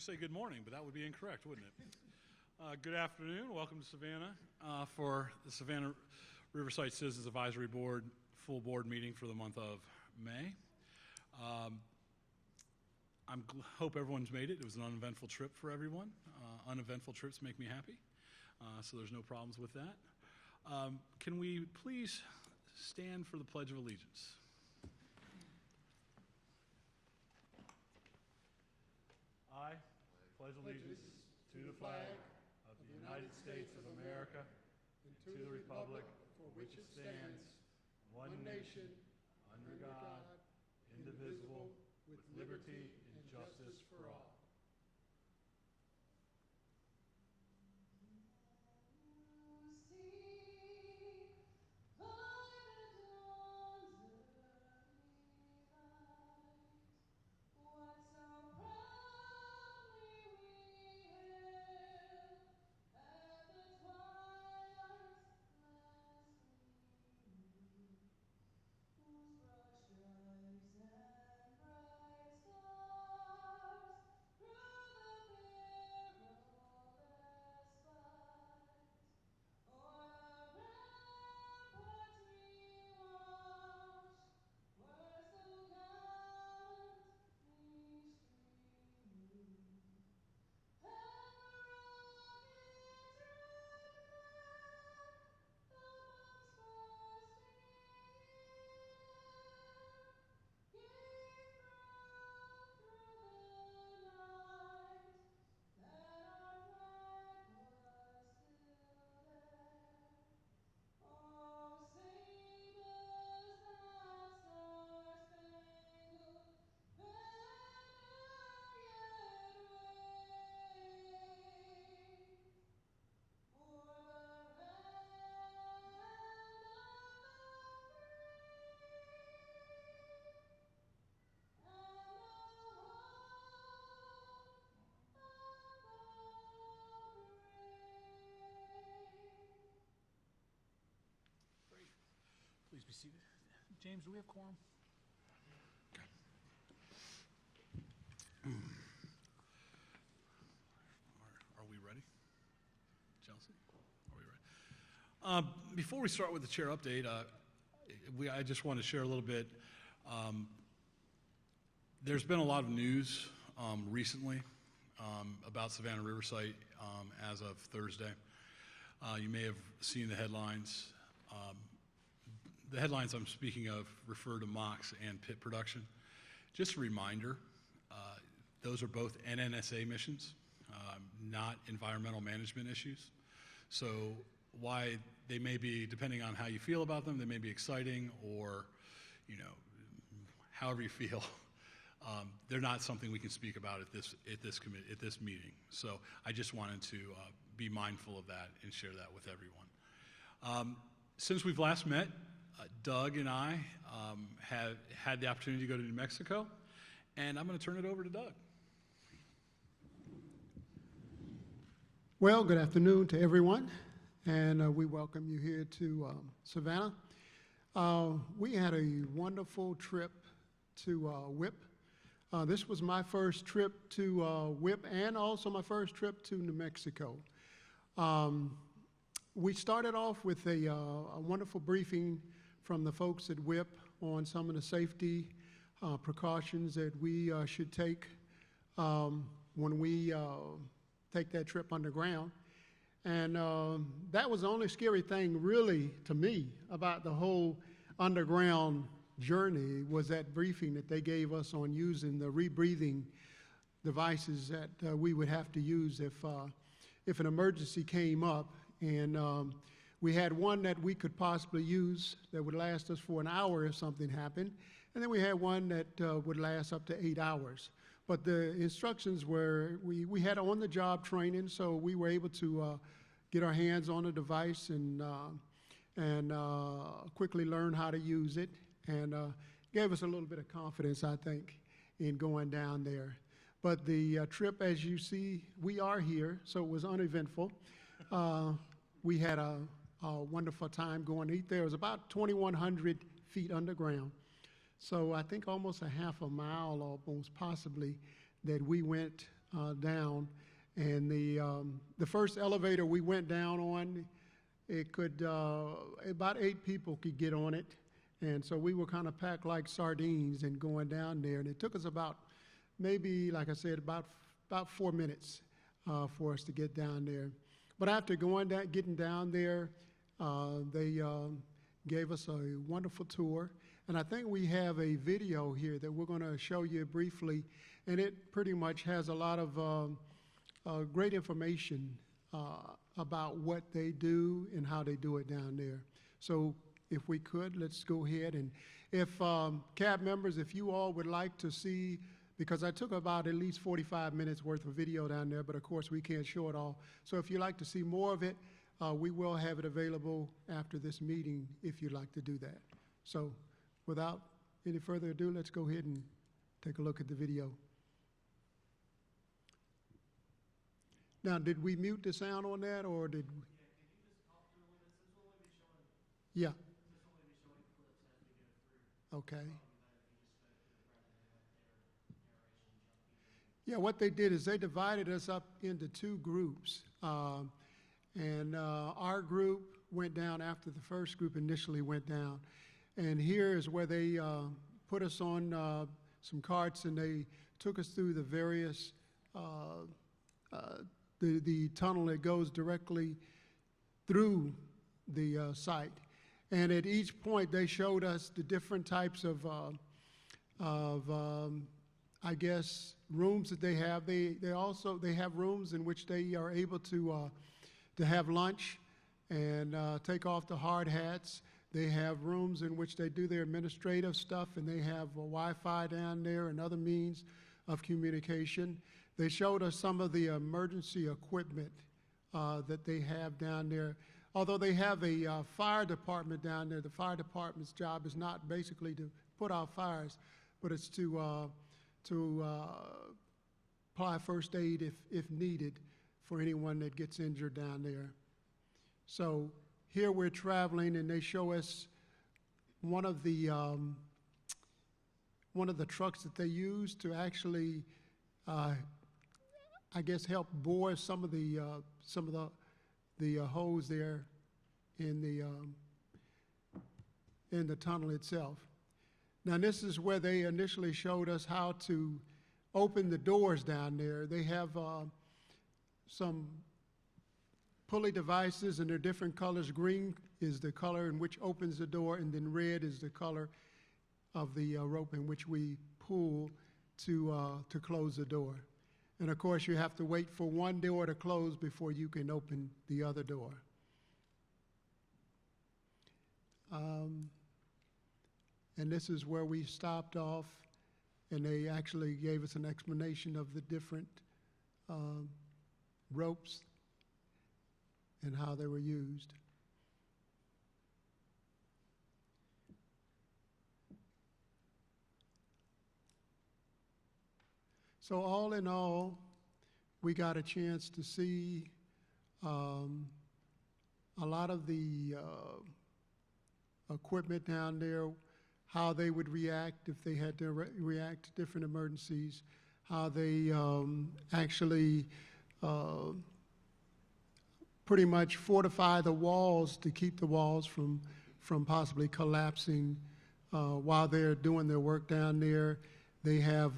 going to say good morning, but that would be incorrect, wouldn't it? Good afternoon. Welcome to Savannah for the Savannah Riverside Citizens Advisory Board full board meeting for the month of May. I hope everyone's made it. It was an uneventful trip for everyone. Uneventful trips make me happy, so there's no problems with that. Can we please stand for the Pledge of Allegiance? I pledge allegiance to the flag of the United States of America and to the republic for which it stands, one nation, under God, indivisible, with liberty and justice for all. Please be seated. James, do we have quorum? Okay. Are we ready? Chelsea, are we ready? Before we start with the chair update, I just want to share a little bit. There's been a lot of news recently about Savannah Riverside as of Thursday. You may have seen the headlines. The headlines I'm speaking of refer to MOX and pit production. Just a reminder, those are both NNSA missions, not environmental management issues. So why they may be, depending on how you feel about them, they may be exciting or, however you feel, they're not something we can speak about at this meeting. So I just wanted to be mindful of that and share that with everyone. Since we've last met, Doug and I have had the opportunity to go to New Mexico, and I'm going to turn it over to Doug. Well, good afternoon to everyone, and we welcome you here to Savannah. We had a wonderful trip to WIP. This was my first trip to WIP and also my first trip to New Mexico. We started off with a wonderful briefing from the folks at WIP on some of the safety precautions that we should take when we take that trip underground. And that was the only scary thing really to me about the whole underground journey was that briefing that they gave us on using the rebreathing devices that we would have to use if an emergency came up. And we had one that we could possibly use that would last us for an hour if something happened. And then we had one that would last up to 8 hours. But the instructions were, we had on-the-job training, so we were able to get our hands on the device and quickly learn how to use it. And gave us a little bit of confidence, I think, in going down there. But the trip, as you see, we are here, so it was uneventful. We had a wonderful time going eat there. It was about 2,100 feet underground. So I think almost a half a mile, almost possibly, that we went down. And the first elevator we went down on, it could, about 8 people could get on it. And so we were kind of packed like sardines and going down there. And it took us about, maybe, like I said, about 4 minutes for us to get down there. But after getting down there, they gave us a wonderful tour. And I think we have a video here that we're going to show you briefly. And it pretty much has a lot of great information about what they do and how they do it down there. So if we could, let's go ahead. And if cab members, if you all would like to see, because I took about at least 45 minutes worth of video down there, but of course we can't show it all. So if you'd like to see more of it, we will have it available after this meeting if you'd like to do that. So without any further ado, let's go ahead and take a look at the video. Now, did we mute the sound on that, or did we? Yeah, can you just talk through a little bit? Since we'll only be showing, Yeah, this will only be showing clips as we go through. okay. That if you just go through it rather than let their narration jump you. Yeah, what they did is they divided us up into 2 groups. And our group went down after the first group initially went down. And here is where they put us on some carts, and they took us through the various the tunnel that goes directly through the site. And at each point, they showed us the different types of I guess, rooms that they have. They have rooms in which they are able to have lunch and take off the hard hats. They have rooms in which they do their administrative stuff, and they have Wi-Fi down there and other means of communication. They showed us some of the emergency equipment that they have down there. Although they have a fire department down there, the fire department's job is not basically to put out fires, but it's to apply first aid if needed for anyone that gets injured down there. So here we're traveling, and they show us one of the trucks that they use to actually, I guess, help bore some of the holes there in the tunnel itself. Now this is where they initially showed us how to open the doors down there. They have some pulley devices, and they're different colors. Green is the color in which opens the door, and then red is the color of the rope in which we pull to close the door. And of course, you have to wait for one door to close before you can open the other door. And this is where we stopped off, and they actually gave us an explanation of the different ropes and how they were used. So all in all, we got a chance to see a lot of the equipment down there, how they would react if they had to react to different emergencies, how they actually pretty much fortify the walls to keep the walls from possibly collapsing while they're doing their work down there. They have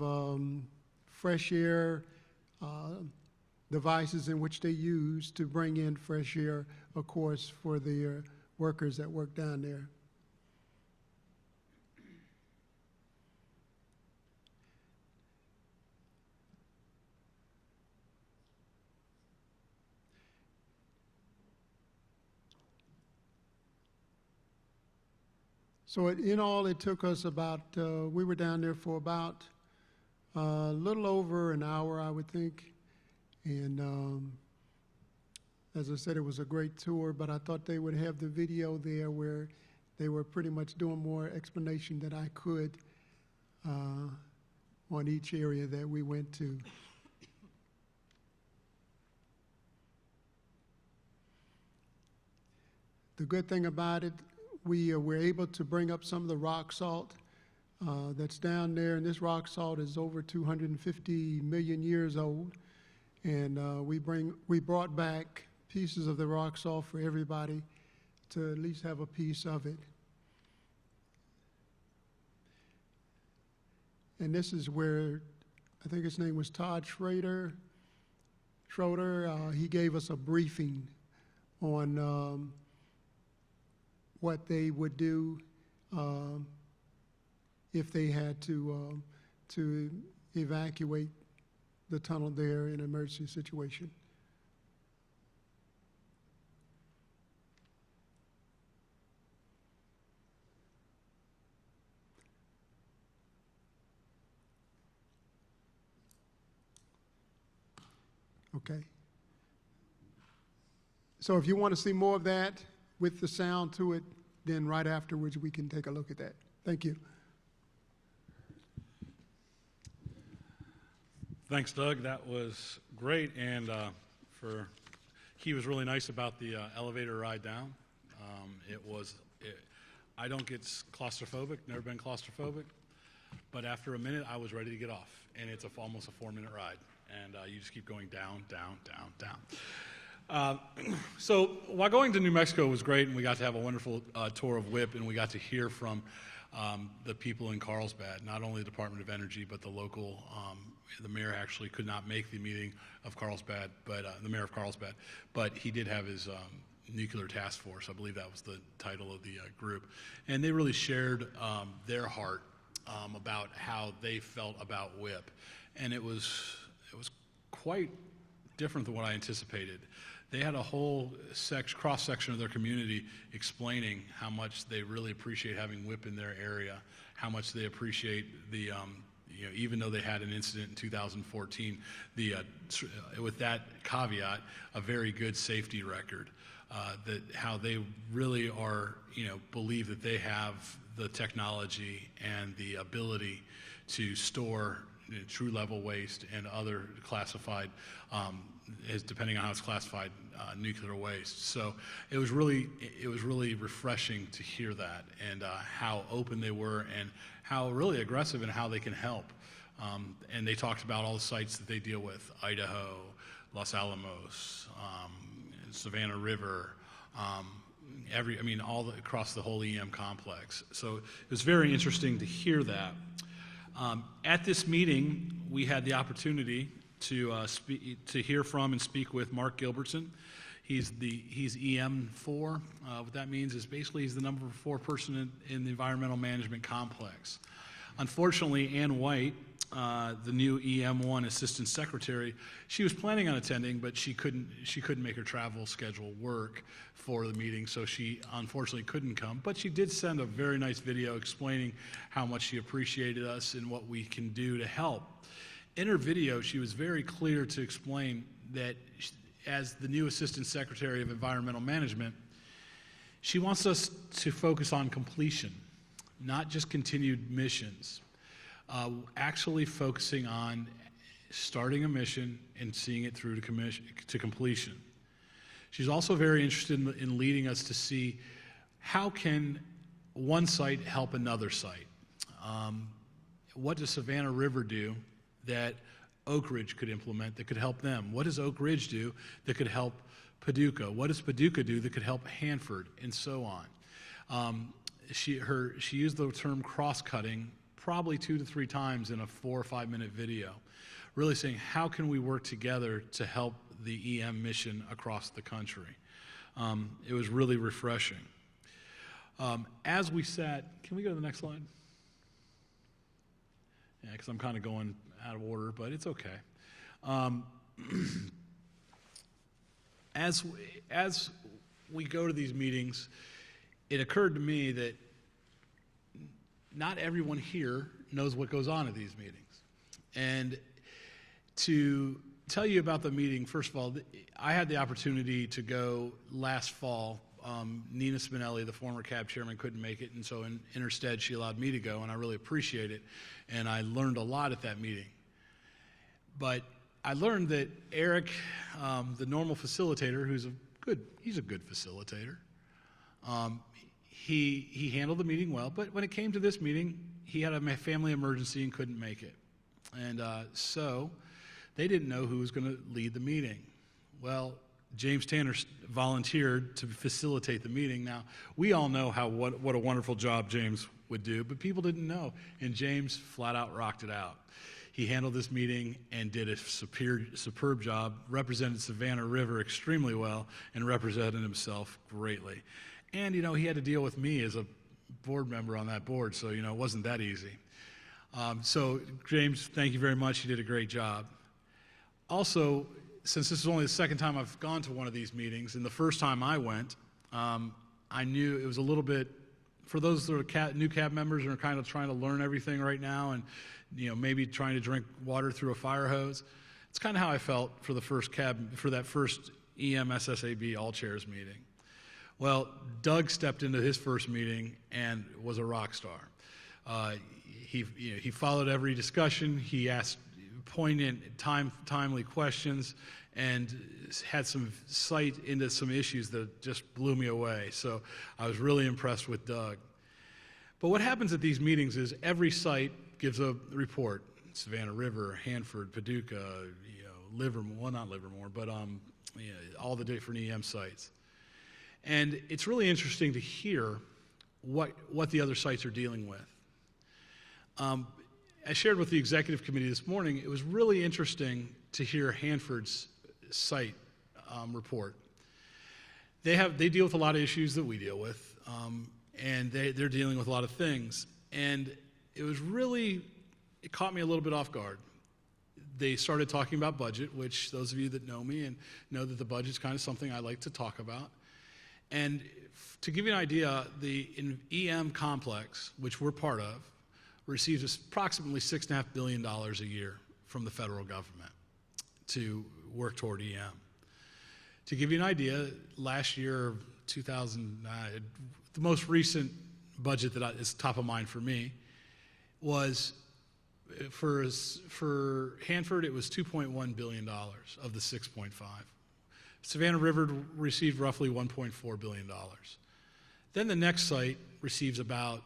fresh air devices in which they use to bring in fresh air, of course, for the workers that work down there. So in all, it took us about, we were down there for about a little over an hour, I would think. And as I said, it was a great tour, but I thought they would have the video there where they were pretty much doing more explanation than I could on each area that we went to. The good thing about it, we were able to bring up some of the rock salt that's down there, and this rock salt is over 250 million years old. And we brought back pieces of the rock salt for everybody to at least have a piece of it. And this is where, I think his name was Todd Schroeder. He gave us a briefing on what they would do if they had to evacuate the tunnel there in an emergency situation. Okay. So if you want to see more of that with the sound to it, then right afterwards we can take a look at that. Thank you. Thanks, Doug. That was great, and he was really nice about the elevator ride down. I don't get claustrophobic, never been claustrophobic, but after a minute I was ready to get off, and it's almost a 4-minute ride, and you just keep going down, down, down, down. So while going to New Mexico was great, and we got to have a wonderful tour of WIP, and we got to hear from the people in Carlsbad, not only the Department of Energy, but the local, the mayor actually could not make the meeting of Carlsbad, but the mayor of Carlsbad, but he did have his nuclear task force. I believe that was the title of the group. And they really shared their heart about how they felt about WIP. And it was quite different than what I anticipated. They had a whole cross-section of their community explaining how much they really appreciate having WIP in their area, how much they appreciate the, even though they had an incident in 2014, with that caveat, a very good safety record, that how they really are, believe that they have the technology and the ability to store true level waste and other classified, depending on how it's classified, nuclear waste. So it was really refreshing to hear that, and how open they were, and how really aggressive, and how they can help. And they talked about all the sites that they deal with: Idaho, Los Alamos, Savannah River, all across the whole EM complex. So it was very interesting to hear that. At this meeting, we had the opportunity to hear from and speak with Mark Gilbertson. He's EM4. What that means is basically he's the number 4 person in the environmental management complex. Unfortunately, Ann White, the new EM1 assistant secretary, she was planning on attending, but she couldn't make her travel schedule work for the meeting, so she unfortunately couldn't come. But she did send a very nice video explaining how much she appreciated us and what we can do to help. In her video, she was very clear to explain that as the new assistant secretary of environmental management, she wants us to focus on completion, not just continued missions. Actually focusing on starting a mission and seeing it through to completion. She's also very interested in leading us to see how can one site help another site. What does Savannah River do that Oak Ridge could implement that could help them? What does Oak Ridge do that could help Paducah? What does Paducah do that could help Hanford, and so on? She used the term cross-cutting probably 2 to 3 times in a 4 or 5 minute video, really saying how can we work together to help the EM mission across the country. It was really refreshing. As we sat, can we go to the next slide? Yeah, because I'm kind of going out of order, but it's okay. As we go to these meetings, it occurred to me that not everyone here knows what goes on at these meetings. And to tell you about the meeting, first of all, I had the opportunity to go last fall. Nina Spinelli, the former CAB chairman, couldn't make it, and so in her stead, she allowed me to go, and I really appreciate it. And I learned a lot at that meeting. But I learned that Eric, the normal facilitator, he's a good facilitator. He handled the meeting well, but when it came to this meeting, he had a family emergency and couldn't make it. And so They didn't know who was going to lead the meeting. Well, James Tanner volunteered to facilitate the meeting. Now, we all know what a wonderful job James would do, but people didn't know, and James flat out rocked it out. He handled this meeting and did a superb job, represented Savannah River extremely well, and represented himself greatly. And, he had to deal with me as a board member on that board, so, it wasn't that easy. So, James, thank you very much. You did a great job. Also, since this is only the second time I've gone to one of these meetings, and the first time I went, I knew it was a little bit, for those that are new cab members and are kind of trying to learn everything right now and, maybe trying to drink water through a fire hose, it's kind of how I felt for that first EMSSAB all chairs meeting. Well, Doug stepped into his first meeting and was a rock star. He followed every discussion. He asked poignant, timely questions and had some sight into some issues that just blew me away. So I was really impressed with Doug. But what happens at these meetings is every site gives a report. Savannah River, Hanford, Paducah, Livermore, well, not Livermore, but all the different EM sites. And it's really interesting to hear what the other sites are dealing with. I shared with the executive committee this morning, it was really interesting to hear Hanford's site report. They deal with a lot of issues that we deal with, and they're dealing with a lot of things. And it caught me a little bit off guard. They started talking about budget, which those of you that know me and know that the budget's kind of something I like to talk about. And to give you an idea, the EM complex, which we're part of, receives approximately $6.5 billion a year from the federal government to work toward EM. To give you an idea, last year, 2009, the most recent budget that is top of mind for me was for Hanford, it was $2.1 billion of the 6.5. Savannah River received roughly $1.4 billion. Then the next site receives about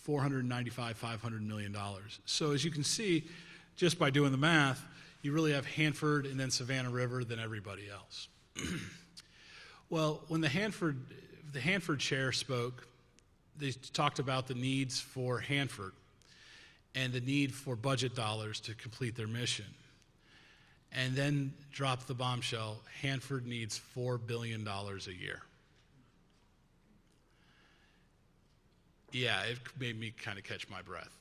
$500 million. So as you can see, just by doing the math, you really have Hanford and then Savannah River, then everybody else. Well, when the Hanford chair spoke, they talked about the needs for Hanford and the need for budget dollars to complete their mission. And then dropped the bombshell, Hanford needs $4 billion a year. Yeah, it made me kind of catch my breath.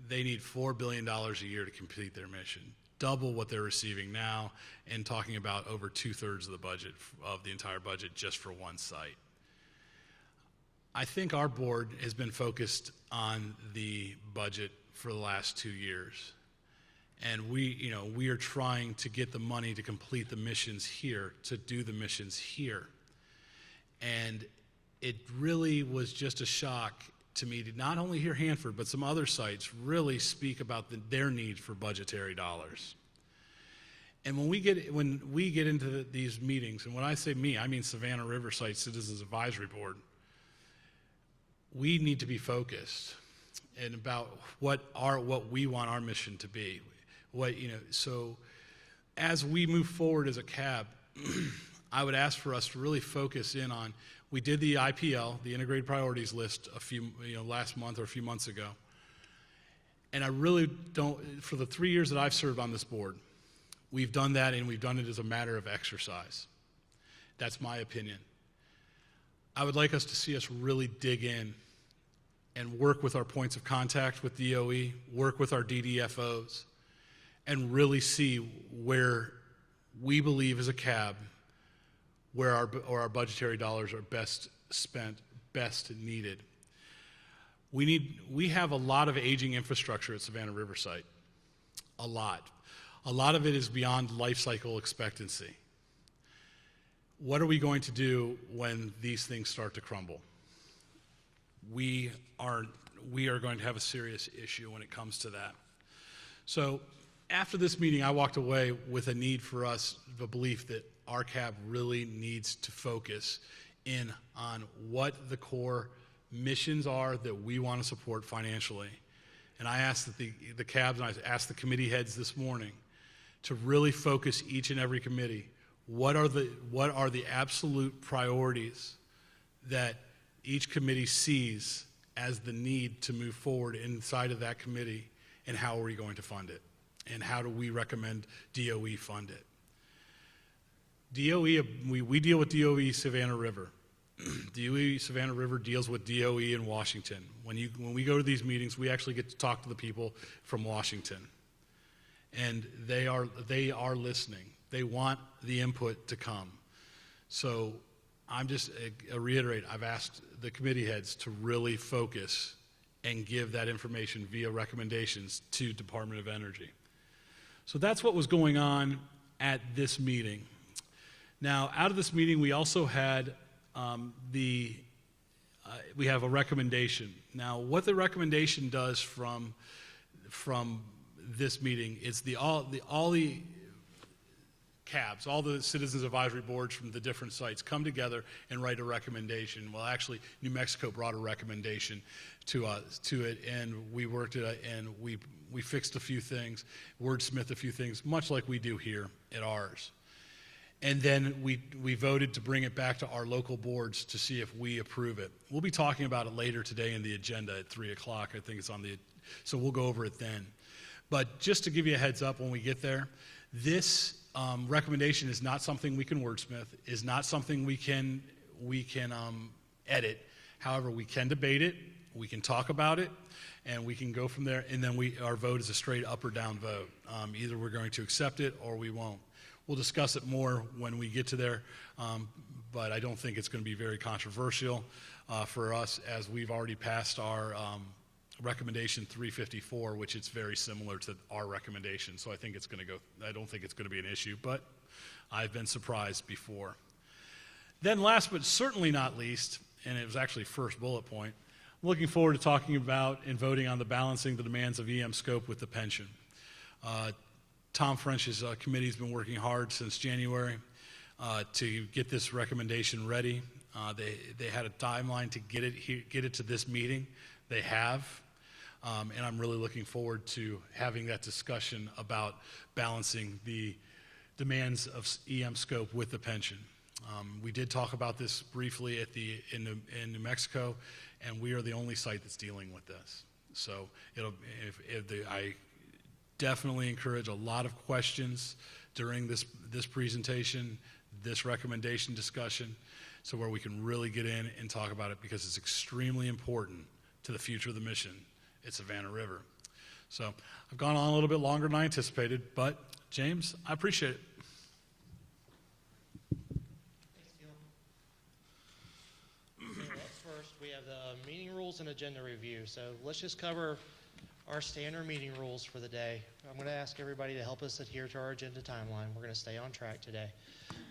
They need $4 billion a year to complete their mission, double what they're receiving now, and talking about over 2/3 of the budget, of the entire budget, just for one site. I think our board has been focused on the budget for the last 2 years. And we are trying to get the money to complete the missions here, to do the missions here. And it really was just a shock to me to not only hear Hanford, but some other sites really speak about their need for budgetary dollars. And when we get into these meetings, and when I say me, I mean Savannah River Site Citizens Advisory Board, we need to be focused and about what we want our mission to be. So as we move forward as a CAB, I would ask for us to really focus in on, we did the IPL, the Integrated Priorities List, last month or a few months ago. And I really don't, for the 3 years that I've served on this board, we've done that, and we've done it as a matter of exercise. That's my opinion. I would like us to see us really dig in and work with our points of contact with DOE, work with our DDFOs, and really see where we believe as a CAB, where our budgetary dollars are best spent, best needed. We have a lot of aging infrastructure at Savannah River Site. A lot. A lot of it is beyond life cycle expectancy. What are we going to do when these things start to crumble? We are going to have a serious issue when it comes to that. So after this meeting, I walked away with a need for us, the belief that our CAB really needs to focus in on what the core missions are that we want to support financially. And I asked that the CABs, and I asked the committee heads this morning to really focus each and every committee. What are the absolute priorities that each committee sees as the need to move forward inside of that committee, and how are we going to fund it? And how do we recommend DOE fund it? DOE, we deal with DOE Savannah River. DOE Savannah River deals with DOE in Washington. When we go to these meetings, we actually get to talk to the people from Washington. And they are listening. They want the input to come. So I'm just reiterate, I've asked the committee heads to really focus and give that information via recommendations to Department of Energy. So that's what was going on at this meeting. Now, out of this meeting, we also had we have a recommendation. Now, what the recommendation does from this meeting is all the CABs, all the Citizens Advisory Boards from the different sites come together and write a recommendation. Well, actually, New Mexico brought a recommendation to it, and we worked it, and we fixed a few things, wordsmithed a few things, much like we do here at ours. And then we voted to bring it back to our local boards to see if we approve it. We'll be talking about it later today in the agenda at 3 o'clock. I think it's on so we'll go over it then. But just to give you a heads up when we get there, this recommendation is not something we can wordsmith, is not something we can edit. However, we can debate it, we can talk about it, and we can go from there. And then our vote is a straight up or down vote. Either we're going to accept it or we won't. We'll discuss it more when we get to there, but I don't think it's going to be very controversial for us, as we've already passed our recommendation 354, which it's very similar to our recommendation. So I think it's going to go. I don't think it's going to be an issue, but I've been surprised before. Then last but certainly not least, and it was actually first bullet point, I'm looking forward to talking about and voting on the balancing the demands of EM scope with the pension. Tom French's committee has been working hard since January to get this recommendation ready. They had a timeline to get it to this meeting. They have, and I'm really looking forward to having that discussion about balancing the demands of EM scope with the pension. We did talk about this briefly in New Mexico, and we are the only site that's dealing with this. So I definitely encourage a lot of questions during this presentation, this recommendation discussion, so where we can really get in and talk about it, because it's extremely important to the future of the mission at Savannah River. So I've gone on a little bit longer than I anticipated, but James, I appreciate it. Thanks, Gil. So up first, we have the meeting rules and agenda review. So let's just cover our standard meeting rules for the day. I'm going to ask everybody to help us adhere to our agenda timeline. We're going to stay on track today.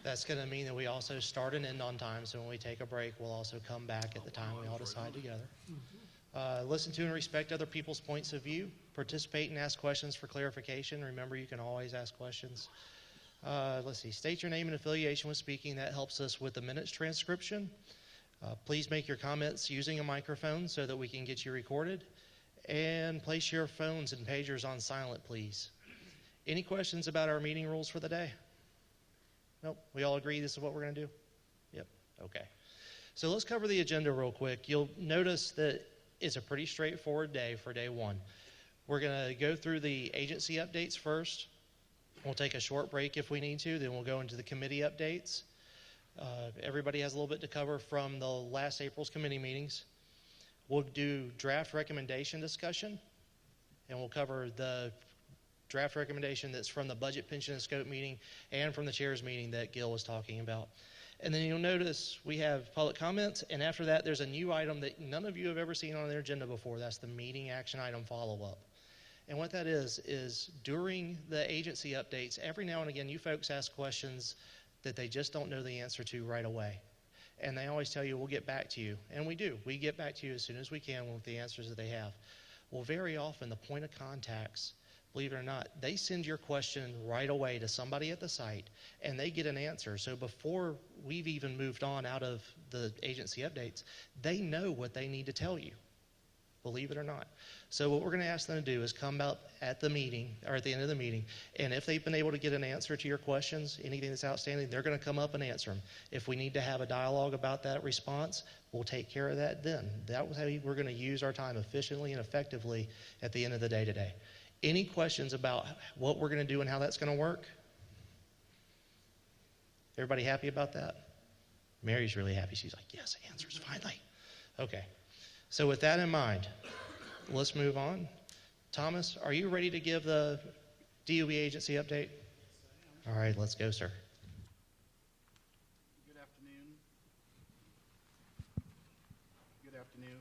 That's going to mean that we also start and end on time, so when we take a break, we'll also come back at the time we all decide together. Listen to and respect other people's points of view. Participate and ask questions for clarification. Remember, you can always ask questions. Let's see. State your name and affiliation when speaking. That helps us with the minutes transcription. Please make your comments using a microphone so that we can get you recorded. And place your phones and pagers on silent, please. Any questions about our meeting rules for the day? Nope. We all agree this is what we're going to do? Yep. Okay. So let's cover the agenda real quick. You'll notice that it's a pretty straightforward day for day one. We're going to go through the agency updates first. We'll take a short break if we need to. Then we'll go into the committee updates. Everybody has a little bit to cover from the last April's committee meetings. We'll do draft recommendation discussion, and we'll cover the draft recommendation that's from the budget, pension, and scope meeting and from the chair's meeting that Gil was talking about. And then you'll notice we have public comments, and after that there's a new item that none of you have ever seen on their agenda before. That's the meeting action item follow-up. And what that is during the agency updates, every now and again you folks ask questions that they just don't know the answer to right away. And they always tell you, we'll get back to you. And we do. We get back to you as soon as we can with the answers that they have. Well, very often, the point of contacts, believe it or not, they send your question right away to somebody at the site, and they get an answer. So before we've even moved on out of the agency updates, they know what they need to tell you. believe it or not. So what we're going to ask them to do is come out at the meeting, or at the end of the meeting, and if they've been able to get an answer to your questions, anything that's outstanding, they're going to come up and answer them. If we need to have a dialogue about that response, we'll take care of that then. That was how we're going to use our time efficiently and effectively at the end of the day today. Any questions about what we're going to do and how that's going to work? Everybody happy about that? Mary's really happy. She's like, yes, answers finally. Okay. So with that in mind, let's move on. Thomas, are you ready to give the DOE agency update? All right, let's go, sir. Good afternoon. Good afternoon.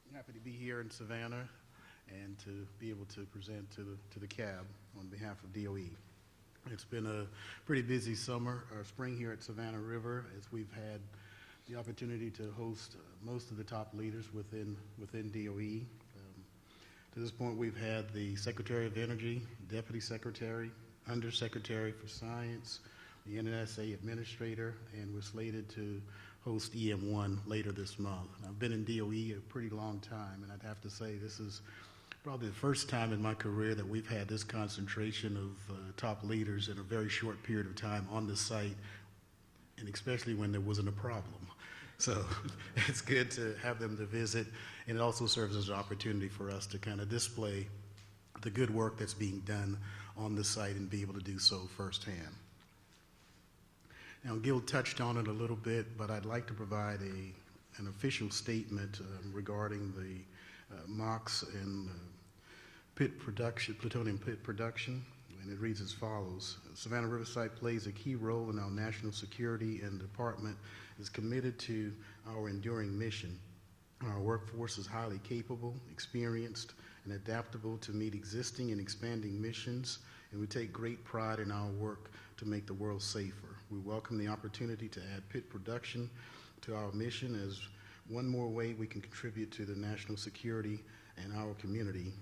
I'm happy to be here in Savannah and to be able to present to the CAB on behalf of DOE. It's been a pretty busy summer or spring here at Savannah River, as we've had the opportunity to host most of the top leaders within DOE. To this point, we've had the Secretary of Energy, Deputy Secretary, Undersecretary for Science, the NNSA Administrator, and we're slated to host EM1 later this month. I've been in DOE a pretty long time, and I'd have to say this is probably the first time in my career that we've had this concentration of top leaders in a very short period of time on the site, and especially when there wasn't a problem. So it's good to have them to visit, and it also serves as an opportunity for us to kind of display the good work that's being done on the site and be able to do so firsthand. Now, Gil touched on it a little bit, but I'd like to provide an official statement regarding the MOX and pit production, plutonium pit production, and it reads as follows. Savannah River Site plays a key role in our national security, and the department is committed to our enduring mission. Our workforce is highly capable, experienced, and adaptable to meet existing and expanding missions, and we take great pride in our work to make the world safer. We welcome the opportunity to add pit production to our mission as one more way we can contribute to the national security and our community.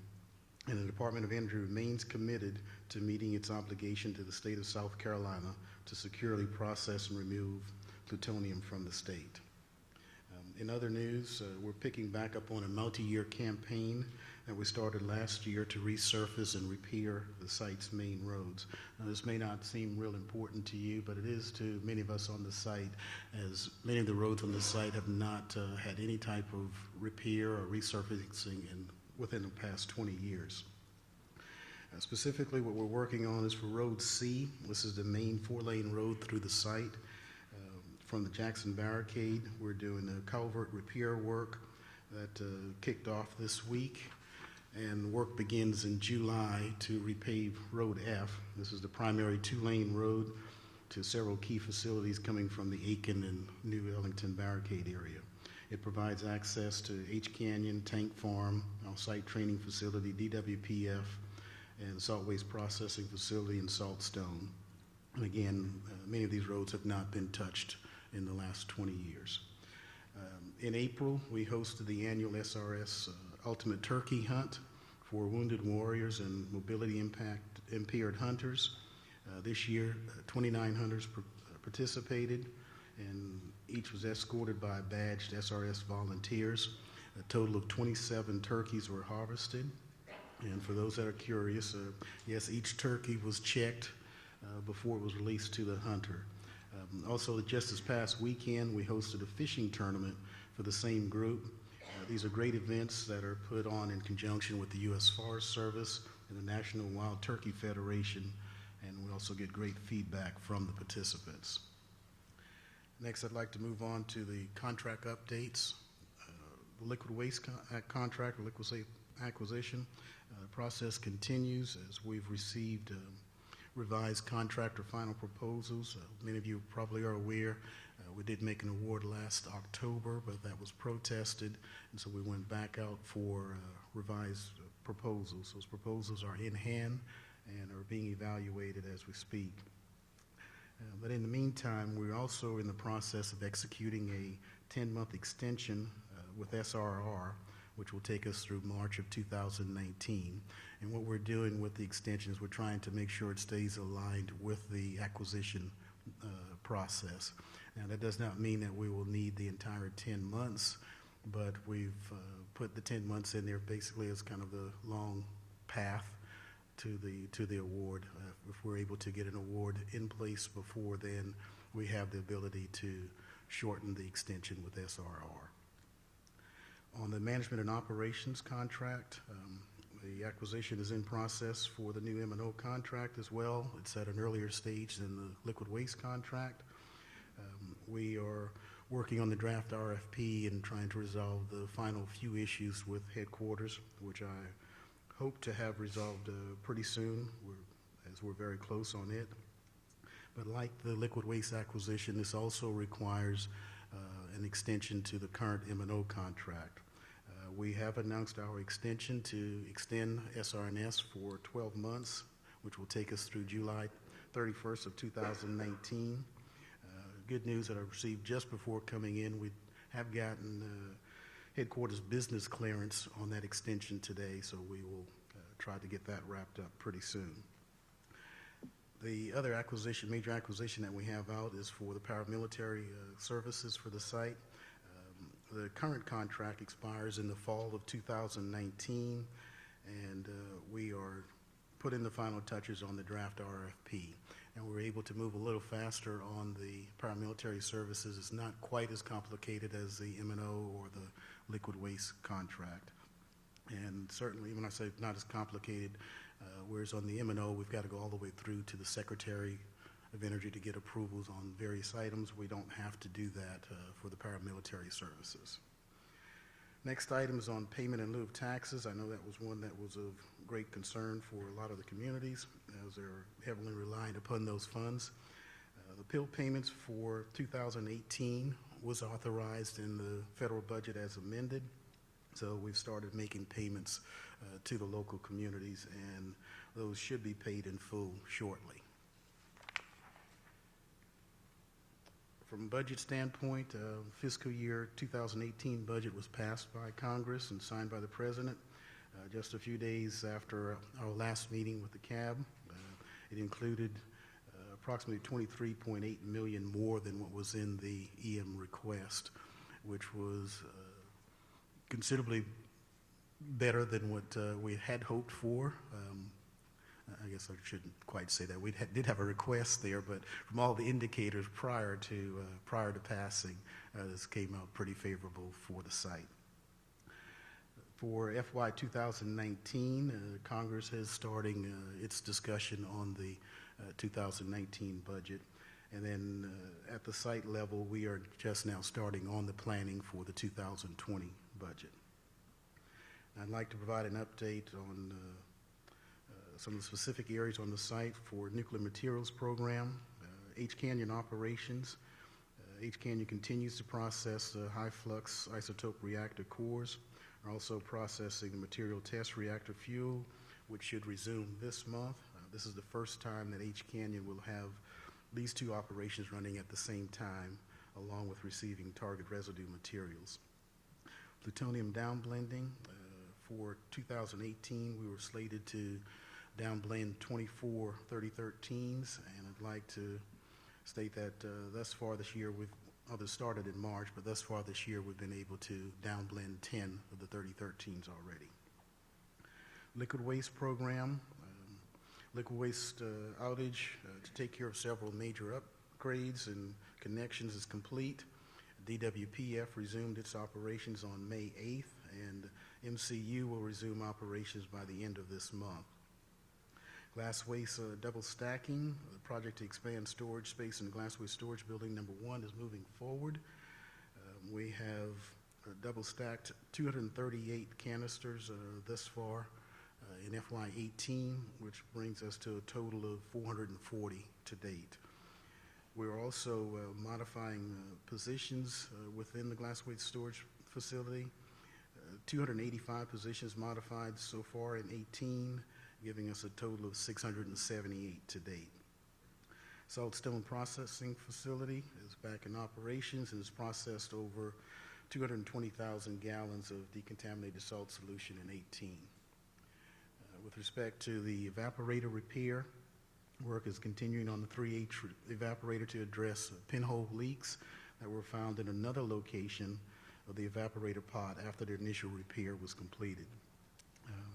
And the Department of Energy remains committed to meeting its obligation to the state of South Carolina to securely process and remove plutonium from the state. In other news, we're picking back up on a multi-year campaign that we started last year to resurface and repair the site's main roads. Now, this may not seem real important to you, but it is to many of us on the site, as many of the roads on the site have not had any type of repair or resurfacing within the past 20 years. Specifically, what we're working on is for Road C. This is the main 4-lane road through the site. From the Jackson Barricade, we're doing the culvert repair work that kicked off this week, and work begins in July to repave Road F. This is the primary 2-lane road to several key facilities coming from the Aiken and New Ellington Barricade area. It provides access to H Canyon, Tank Farm, our site training facility, DWPF, and Salt Waste Processing Facility in Saltstone. And again, many of these roads have not been touched in the last 20 years. In April, we hosted the annual SRS Ultimate Turkey Hunt for wounded warriors and mobility impaired hunters. This year, 29 hunters participated, and each was escorted by badged SRS volunteers. A total of 27 turkeys were harvested. And for those that are curious, yes, each turkey was checked before it was released to the hunter. Also, just this past weekend, we hosted a fishing tournament for the same group. These are great events that are put on in conjunction with the U.S. Forest Service and the National Wild Turkey Federation, and we also get great feedback from the participants. Next, I'd like to move on to the contract updates. The liquid waste contract, or liquid waste acquisition process continues as we've received revised contract or final proposals. Many of you probably are aware we did make an award last October, but that was protested, and so we went back out for revised proposals. Those proposals are in hand and are being evaluated as we speak. But in the meantime, we're also in the process of executing a 10-month extension with SRR, which will take us through March of 2019. And what we're doing with the extension is we're trying to make sure it stays aligned with the acquisition process. Now, that does not mean that we will need the entire 10 months, but we've put the 10 months in there basically as kind of the long path to the award. If we're able to get an award in place before then, we have the ability to shorten the extension with SRR. On the management and operations contract, the acquisition is in process for the new M&O contract as well. It's at an earlier stage than the liquid waste contract. We are working on the draft RFP and trying to resolve the final few issues with headquarters, which I hope to have resolved pretty soon, as we're very close on it. But like the liquid waste acquisition, this also requires an extension to the current M&O contract. We have announced our extension to extend SRS for 12 months, which will take us through July 31st of 2019. Good news that I received just before coming in, we have gotten headquarters business clearance on that extension today, so we will try to get that wrapped up pretty soon. The other acquisition, major acquisition that we have out is for the paramilitary services for the site. The current contract expires in the fall of 2019, and we are putting the final touches on the draft RFP. And we're able to move a little faster on the paramilitary services. It's not quite as complicated as the M&O or the liquid waste contract. And certainly, when I say not as complicated, whereas on the M&O, we've got to go all the way through to the Secretary of Energy to get approvals on various items. We don't have to do that for the paramilitary services. Next item is on payment in lieu of taxes. I know that was one that was of great concern for a lot of the communities, as they're heavily reliant upon those funds. The bill payments for 2018 was authorized in the federal budget as amended. So we've started making payments to the local communities, and those should be paid in full shortly. From a budget standpoint, fiscal year 2018 budget was passed by Congress and signed by the President just a few days after our last meeting with the CAB. It included approximately $23.8 million more than what was in the EM request, which was considerably better than what we had hoped for. I guess I shouldn't quite say that. We did have a request there, but from all the indicators prior to passing, this came out pretty favorable for the site. For FY 2019, Congress is starting its discussion on the 2019 budget. And then at the site level, we are just now starting on the planning for the 2020 budget. I'd like to provide an update on some of the specific areas on the site for nuclear materials program, H Canyon operations. H Canyon continues to process high flux isotope reactor cores. We're also processing the material test reactor fuel, which should resume this month. This is the first time that H Canyon will have these two operations running at the same time, along with receiving target residue materials. Plutonium downblending, for 2018, we were slated to downblend 24 3013s, and I'd like to state that thus far this year, others started in March, but thus far this year we've been able to downblend 10 of the 3013s already. Liquid waste program, liquid waste outage to take care of several major upgrades and connections is complete. DWPF resumed its operations on May 8th, and MCU will resume operations by the end of this month. Glass waste double stacking, the project to expand storage space in the glass waste storage building number 1 is moving forward. We have double stacked 238 canisters thus far in FY18, which brings us to a total of 440 to date. We're also modifying positions within the glass waste storage facility. 285 positions modified so far in 18, giving us a total of 678 to date. Salt stone processing facility is back in operations and has processed over 220,000 gallons of decontaminated salt solution in 18. With respect to the evaporator repair, work is continuing on the 3H evaporator to address pinhole leaks that were found in another location of the evaporator pod after the initial repair was completed.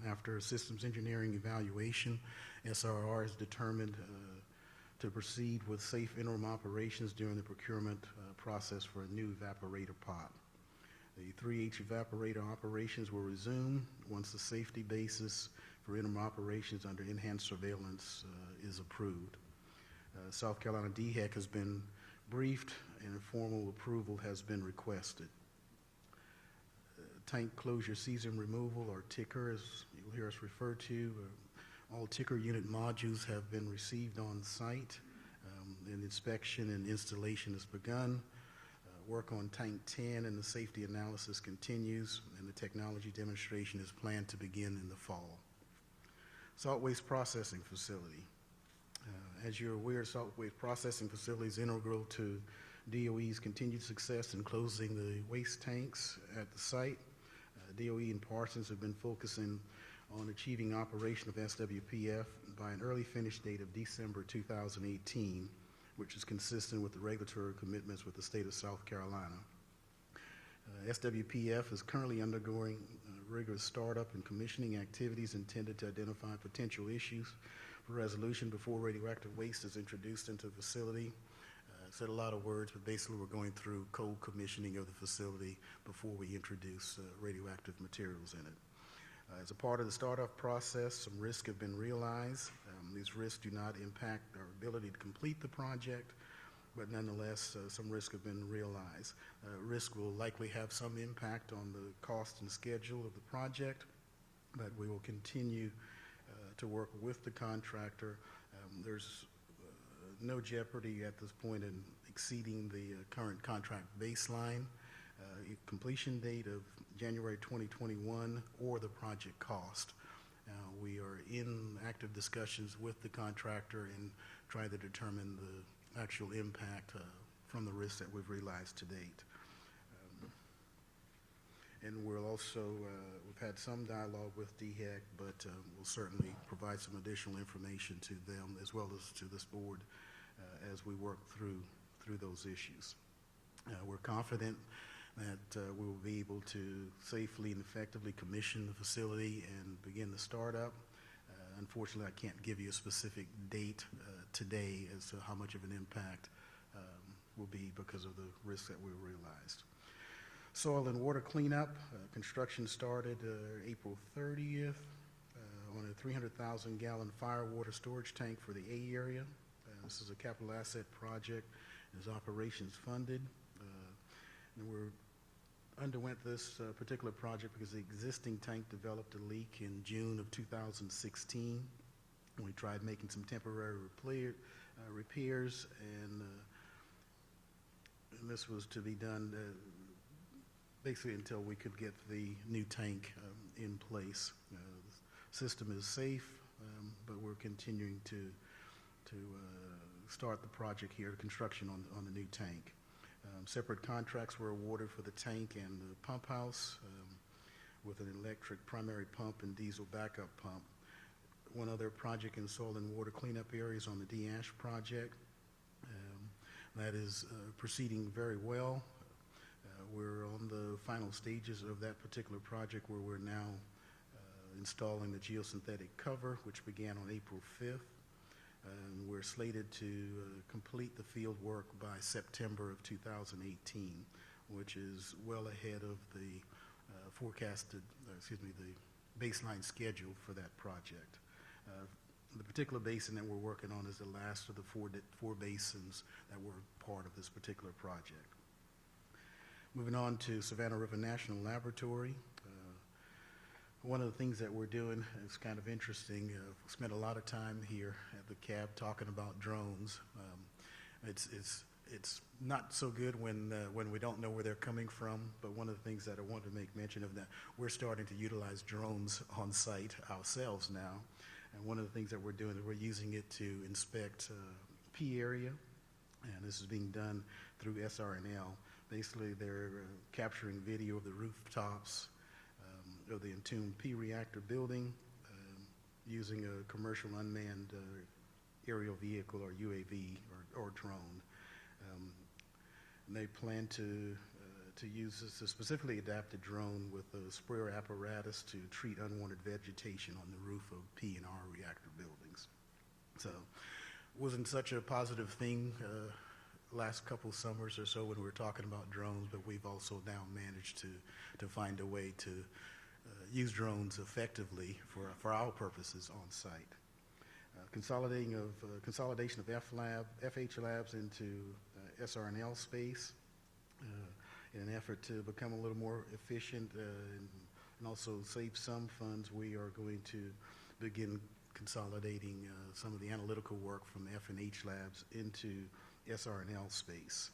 After systems engineering evaluation, SRS determined to proceed with safe interim operations during the procurement process for a new evaporator pod. The 3H evaporator operations will resume once the safety basis for interim operations under enhanced surveillance is approved. South Carolina DHEC has been briefed and formal approval has been requested. Tank closure season removal, or TICR, as you'll hear us refer to. All TICR unit modules have been received on site, and inspection and installation has begun. Work on Tank 10 and the safety analysis continues, and the technology demonstration is planned to begin in the fall. Salt waste processing facility. As you're aware, salt waste processing facility is integral to DOE's continued success in closing the waste tanks at the site. DOE and Parsons have been focusing on achieving operation of SWPF by an early finish date of December 2018, which is consistent with the regulatory commitments with the state of South Carolina. SWPF is currently undergoing rigorous startup and commissioning activities intended to identify potential issues for resolution before radioactive waste is introduced into the facility. Said a lot of words, but basically we're going through cold commissioning of the facility before we introduce radioactive materials in it. As a part of the startup process, some risks have been realized. These risks do not impact our ability to complete the project, but nonetheless, some risks have been realized. Risk will likely have some impact on the cost and schedule of the project, but we will continue to work with the contractor. There's no jeopardy at this point in exceeding the current contract baseline, completion date of January 2021, or the project cost. We are in active discussions with the contractor and trying to determine the actual impact from the risks that we've realized to date. And we'll also, we've had some dialogue with DHEC, but we'll certainly provide some additional information to them as well as to this board as we work through those issues. We're confident that we will be able to safely and effectively commission the facility and begin the startup. Unfortunately, I can't give you a specific date today as to how much of an impact will be because of the risks that we realized. Soil and water cleanup, construction started April 30th on a 300,000 gallon fire water storage tank for the A area. This is a capital asset project. Is operations funded. And we underwent this particular project because the existing tank developed a leak in June of 2016. We tried making some temporary repairs, and this was to be done basically until we could get the new tank in place. The system is safe, but we're continuing to start the project here, the construction on the new tank. Separate contracts were awarded for the tank and the pump house with an electric primary pump and diesel backup pump. One other project in soil and water cleanup areas on the D-Ash project. That is proceeding very well. We're on the final stages of that particular project where we're now installing the geosynthetic cover, which began on April 5th. And we're slated to complete the field work by September of 2018, which is well ahead of the the baseline schedule for that project. The particular basin that we're working on is the last of the four basins that were part of this particular project. Moving on to Savannah River National Laboratory. One of the things that we're doing is kind of interesting. We spent a lot of time here at the CAB talking about drones. It's not so good when we don't know where they're coming from, but one of the things that I wanted to make mention of that, we're starting to utilize drones on site ourselves now. And one of the things that we're doing is we're using it to inspect P area, and this is being done through SRNL. Basically, they're capturing video of the rooftops of the Entombed P reactor building using a commercial unmanned aerial vehicle or UAV or drone. And they plan to to use this a specifically adapted drone with a sprayer apparatus to treat unwanted vegetation on the roof of P&R reactor buildings. So it wasn't such a positive thing last couple summers or so when we were talking about drones, but we've also now managed to find a way to use drones effectively for our purposes on site. Consolidation of FH labs into SRNL space in an effort to become a little more efficient and also save some funds. We are going to begin consolidating some of the analytical work from F&H labs into SRNL space.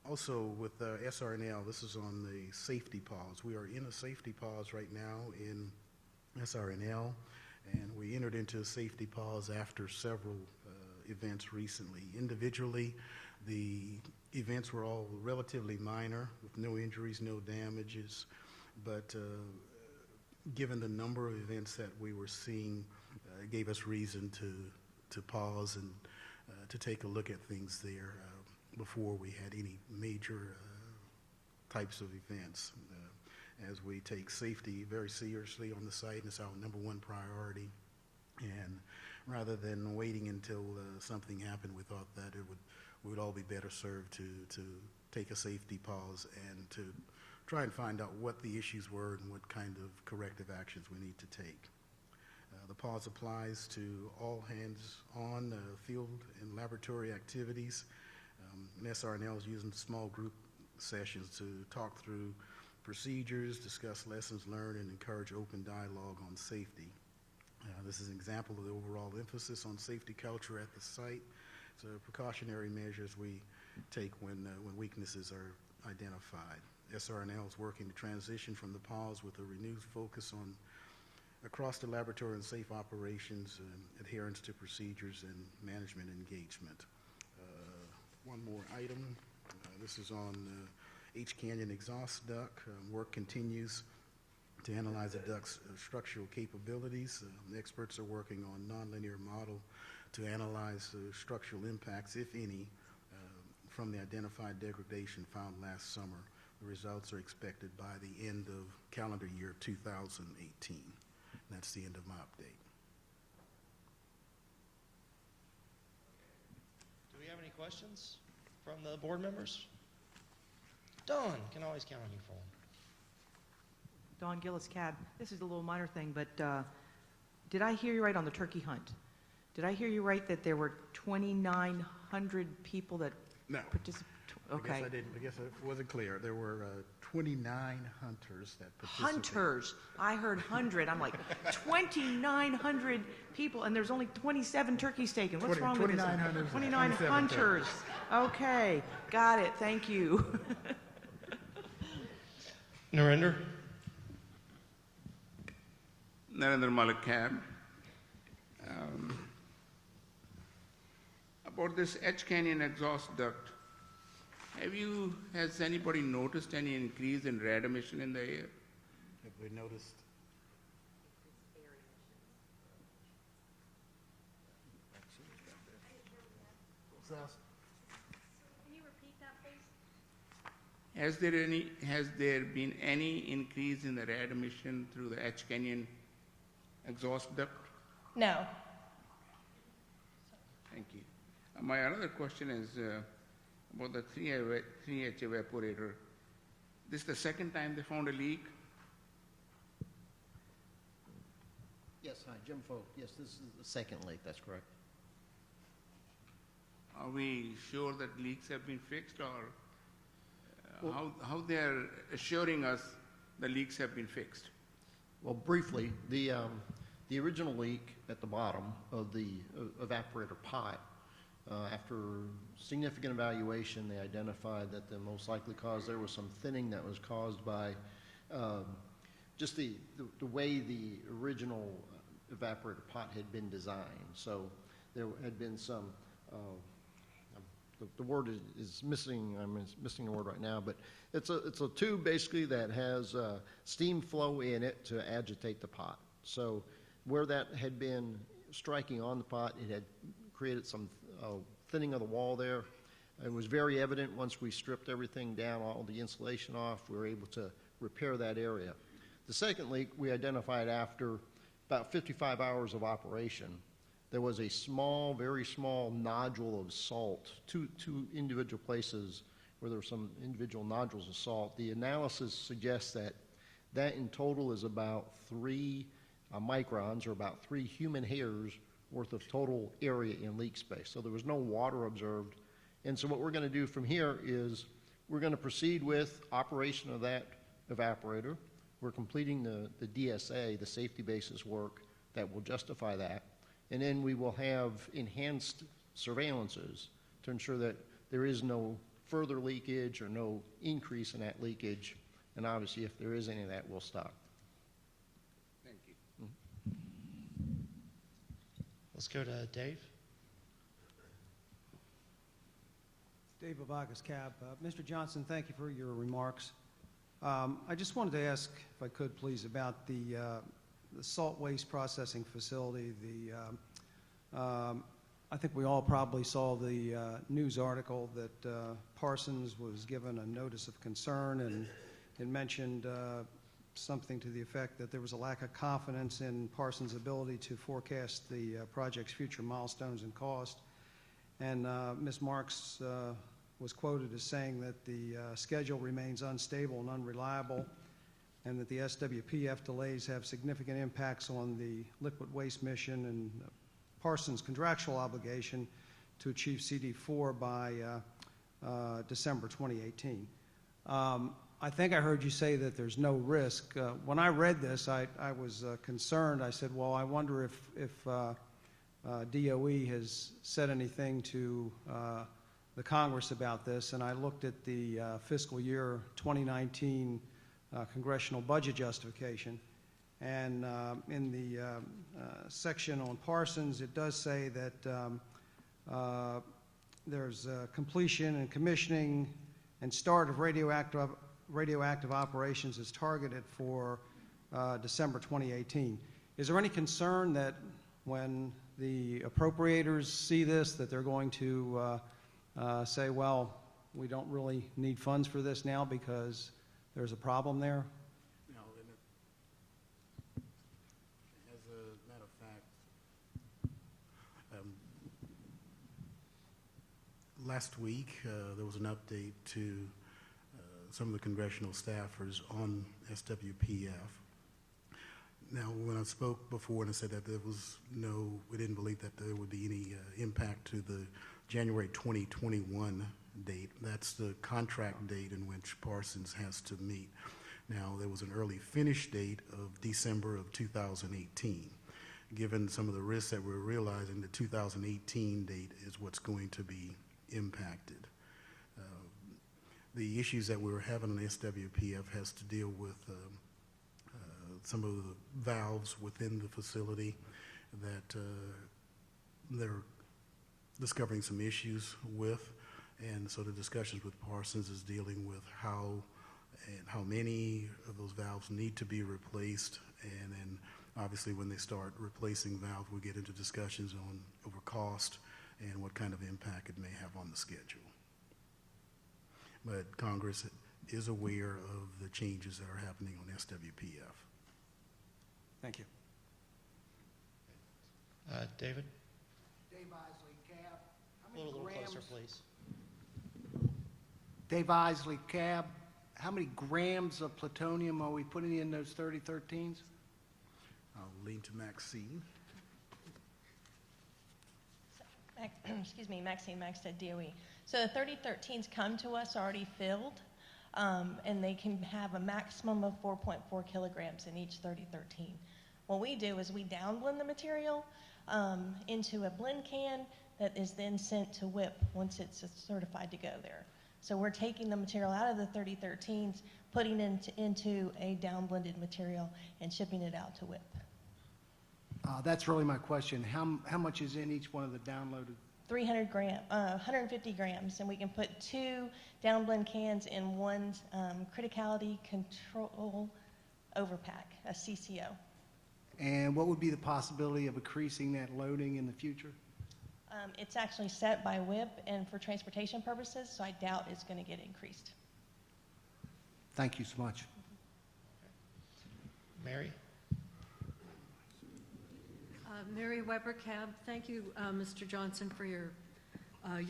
Also with SRNL, this is on the safety pause. We are in a safety pause right now in SRNL, and we entered into a safety pause after several events recently. Individually, the events were all relatively minor with no injuries, no damages, but given the number of events that we were seeing, it gave us reason to pause and to take a look at things there before we had any major types of events. As we take safety very seriously on the site, and it's our #1 priority. And rather than waiting until something happened, we thought that we would all be better served to take a safety pause and to try and find out what the issues were and what kind of corrective actions we need to take. The pause applies to all hands-on field and laboratory activities. And SRNL is using small group sessions to talk through procedures, discuss lessons learned, and encourage open dialogue on safety. This is an example of the overall emphasis on safety culture at the site. So precautionary measures we take when weaknesses are identified. SRNL is working to transition from the pause with a renewed focus on across the laboratory and safe operations, adherence to procedures, and management engagement. One more item. This is on H Canyon exhaust duct. Work continues to analyze the duct's structural capabilities. Experts are working on nonlinear model to analyze the structural impacts, if any, from the identified degradation found last summer. The results are expected by the end of calendar year 2018. That's the end of my update. Do we have any questions from the board members? Dawn, can always count on you for one. Dawn Gillis Cab. This is a little minor thing, but did I hear you right on the turkey hunt? Did I hear you right that there were 2,900 people that participated? Okay. I guess it wasn't clear. There were 29 hunters that participated. Hunters. I heard 100. I'm like, 2,900 people, and there's only 27 turkeys taken. What's wrong with this? 29 hunters. Okay. Got it. Thank you. Narinder? Narendra Malik Cab. About this H Canyon exhaust duct, has anybody noticed any increase in rad emission in the air? Have we noticed? Can you repeat that, please? Has there been any increase in the rad emission through the H Canyon exhaust duct? No. Thank you. My other question is about the 3H evaporator. This is the second time they found a leak? Yes, hi, Jim Folk. Yes, this is the second leak, that's correct. Are we sure that leaks have been fixed, or how they're assuring us the leaks have been fixed? Well, briefly, the original leak at the bottom of the evaporator pipe, after significant evaluation, they identified that the most likely cause there was some thinning that was caused by just the way the original evaporator pot had been designed. So there had been some, the word is missing, I'm missing the word right now, but it's a tube basically that has steam flow in it to agitate the pot. So where that had been striking on the pot, it had created some thinning of the wall there. It was very evident once we stripped everything down, all the insulation off, we were able to repair that area. The second leak we identified after about 55 hours of operation. There was a small, very small nodule of salt, two individual places where there were some individual nodules of salt. The analysis suggests that in total is about 3 microns, or about 3 human hairs worth of total area in leak space. So there was no water observed. And so what we're going to do from here is we're going to proceed with operation of that evaporator. We're completing the DSA, the safety basis work that will justify that. And then we will have enhanced surveillances to ensure that there is no further leakage or no increase in that leakage. And obviously, if there is any of that, we'll stop. Thank you. Let's go to Dave. Dave Bavagas, Cab. Mr. Johnson, thank you for your remarks. I just wanted to ask, if I could please, about the salt waste processing facility. I think we all probably saw the news article that Parsons was given a notice of concern, and it mentioned something to the effect that there was a lack of confidence in Parsons' ability to forecast the project's future milestones and cost. And Ms. Marks was quoted as saying that the schedule remains unstable and unreliable, and that the SWPF delays have significant impacts on the liquid waste mission and Parsons' contractual obligation to achieve CD4 by December 2018. I think I heard you say that there's no risk. When I read this, I was concerned. I said, well, I wonder if DOE has said anything to the Congress about this, and I looked at the fiscal year 2019 congressional budget justification, and in the section on Parsons, it does say that there's completion and commissioning and start of radioactive operations is targeted for December 2018. Is there any concern that when the appropriators see this, that they're going to say, well, we don't really need funds for this now because there's a problem there? No, as a matter of fact, last week there was an update to some of the congressional staffers on SWPF. Now, when I spoke before and I said that we didn't believe that there would be any impact to the January 2021 date. That's the contract date in which Parsons has to meet. Now, there was an early finish date of December of 2018. Given some of the risks that we're realizing, the 2018 date is what's going to be impacted. The issues that we were having on SWPF has to deal with some of the valves within the facility that they're discovering some issues with, and so the discussions with Parsons is dealing with how many of those valves need to be replaced, and then obviously when they start replacing valves, we get into discussions over cost and what kind of impact it may have on the schedule. But Congress is aware of the changes that are happening on SWPF. Thank you. David? Dave Isley, Cab. A little closer, please. Dave Isley, Cab. How many grams of plutonium are we putting in those 3013s? I'll lean to Maxine. Excuse me, Maxine Maxted, DOE. So the 3013s come to us already filled, and they can have a maximum of 4.4 kilograms in each 3013. What we do is we downblend the material into a blend can that is then sent to WIP once it's certified to go there. So we're taking the material out of the 3013s, putting it into a downblended material, and shipping it out to WIP. That's really my question. How much is in each one of the downloaded? 150 grams, and we can put 2 downblend cans in one criticality control overpack, a CCO. And what would be the possibility of increasing that loading in the future? It's actually set by WIP and for transportation purposes, so I doubt it's going to get increased. Thank you so much. Mary? Mary Weber Cab. Thank you, Mr. Johnson, for your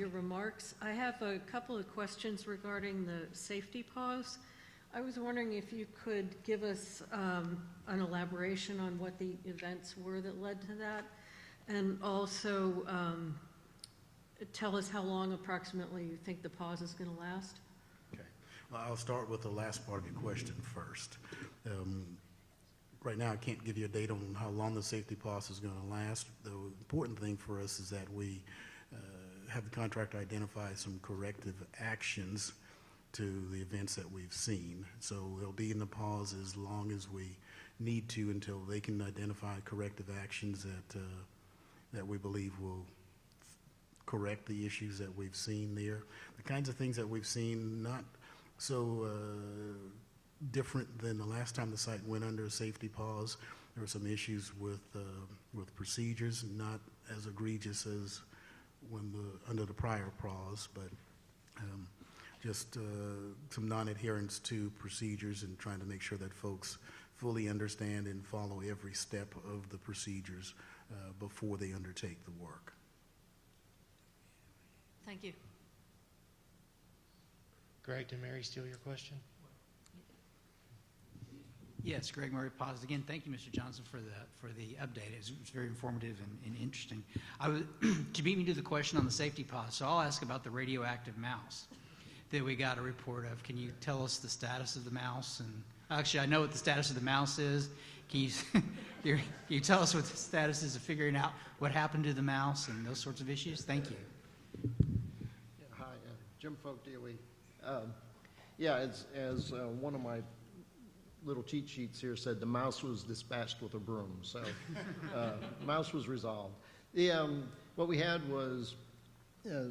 remarks. I have a couple of questions regarding the safety pause. I was wondering if you could give us an elaboration on what the events were that led to that, and also tell us how long approximately you think the pause is going to last. Okay. Well, I'll start with the last part of your question first. Right now, I can't give you a date on how long the safety pause is going to last. The important thing for us is that we have the contractor identify some corrective actions to the events that we've seen. So they'll be in the pause as long as we need to until they can identify corrective actions that we believe will correct the issues that we've seen there. The kinds of things that we've seen, not so different than the last time the site went under a safety pause. There were some issues with procedures, not as egregious as under the prior pause, but just some non-adherence to procedures and trying to make sure that folks fully understand and follow every step of the procedures before they undertake the work. Thank you. Greg, did Mary steal your question? Yes, Greg Murray Paz. Again, thank you, Mr. Johnson, for the update. It was very informative and interesting. To beat me to the question on the safety pause, so I'll ask about the radioactive mouse that we got a report of. Can you tell us the status of the mouse? And actually, I know what the status of the mouse is. Can you tell us what the status is of figuring out what happened to the mouse and those sorts of issues? Thank you. Yeah, hi, Jim Folk, DOE. Yeah, as one of my little cheat sheets here said, the mouse was dispatched with a broom. So mouse was resolved. What we had was there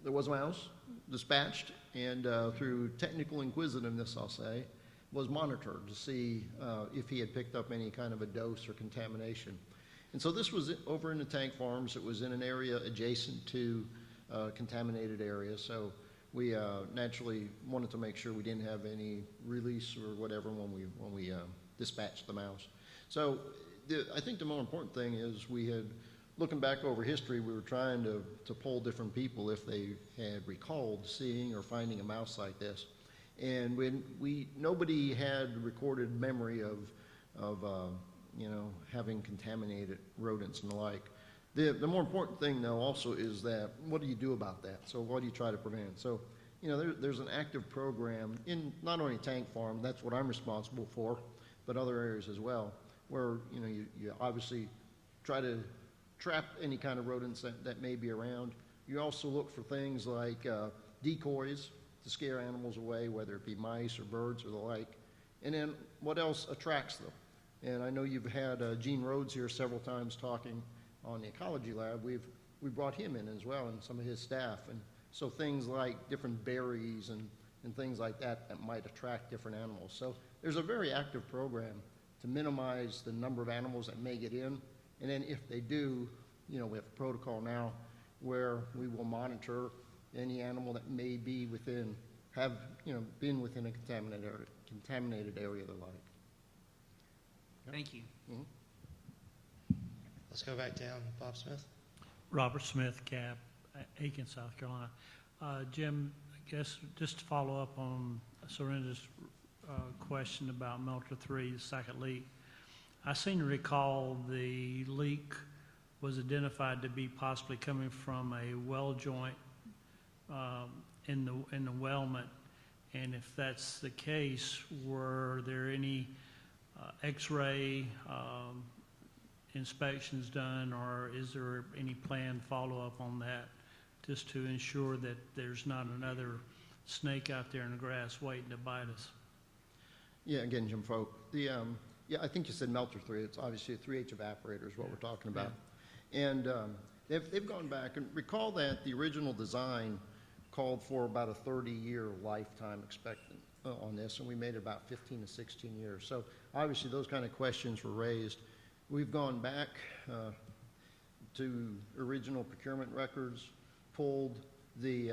was a mouse dispatched, and through technical inquisitiveness, I'll say, was monitored to see if he had picked up any kind of a dose or contamination. And so this was over in the tank farms. It was in an area adjacent to contaminated area. So we naturally wanted to make sure we didn't have any release or whatever when we dispatched the mouse. So I think the more important thing is we had, looking back over history, we were trying to poll different people if they had recalled seeing or finding a mouse like this. And when nobody had recorded memory of having contaminated rodents and the like. The more important thing, though, also is that what do you do about that? So what do you try to prevent? So, there's an active program in not only tank farm, that's what I'm responsible for, but other areas as well, where, you obviously try to trap any kind of rodents that may be around. You also look for things like decoys to scare animals away, whether it be mice or birds or the like. And then what else attracts them? And I know you've had Gene Rhodes here several times talking on the ecology lab. We brought him in as well and some of his staff. And so things like different berries and things like that might attract different animals. So there's a very active program to minimize the number of animals that may get in. And then if they do, we have a protocol now where we will monitor any animal that may be been within a contaminated area of the like. Thank you. Mm-hmm. Let's go back down. Bob Smith. Robert Smith, Cab, Aiken, South Carolina. Jim, I guess just to follow up on Serena's question about Melter 3, the second leak. I seem to recall the leak was identified to be possibly coming from a well joint in the wellment, and if that's the case, were there any X-ray inspections done, or is there any planned follow-up on that, just to ensure that there's not another snake out there in the grass waiting to bite us? Yeah, again, Jim Folk. I think you said Melter 3. It's obviously a 3H evaporator is what we're talking about. Yeah. And they've gone back and recall that the original design called for about a 30-year lifetime expectant on this, and we made it about 15 to 16 years. So obviously those kind of questions were raised. We've gone back to original procurement records, pulled the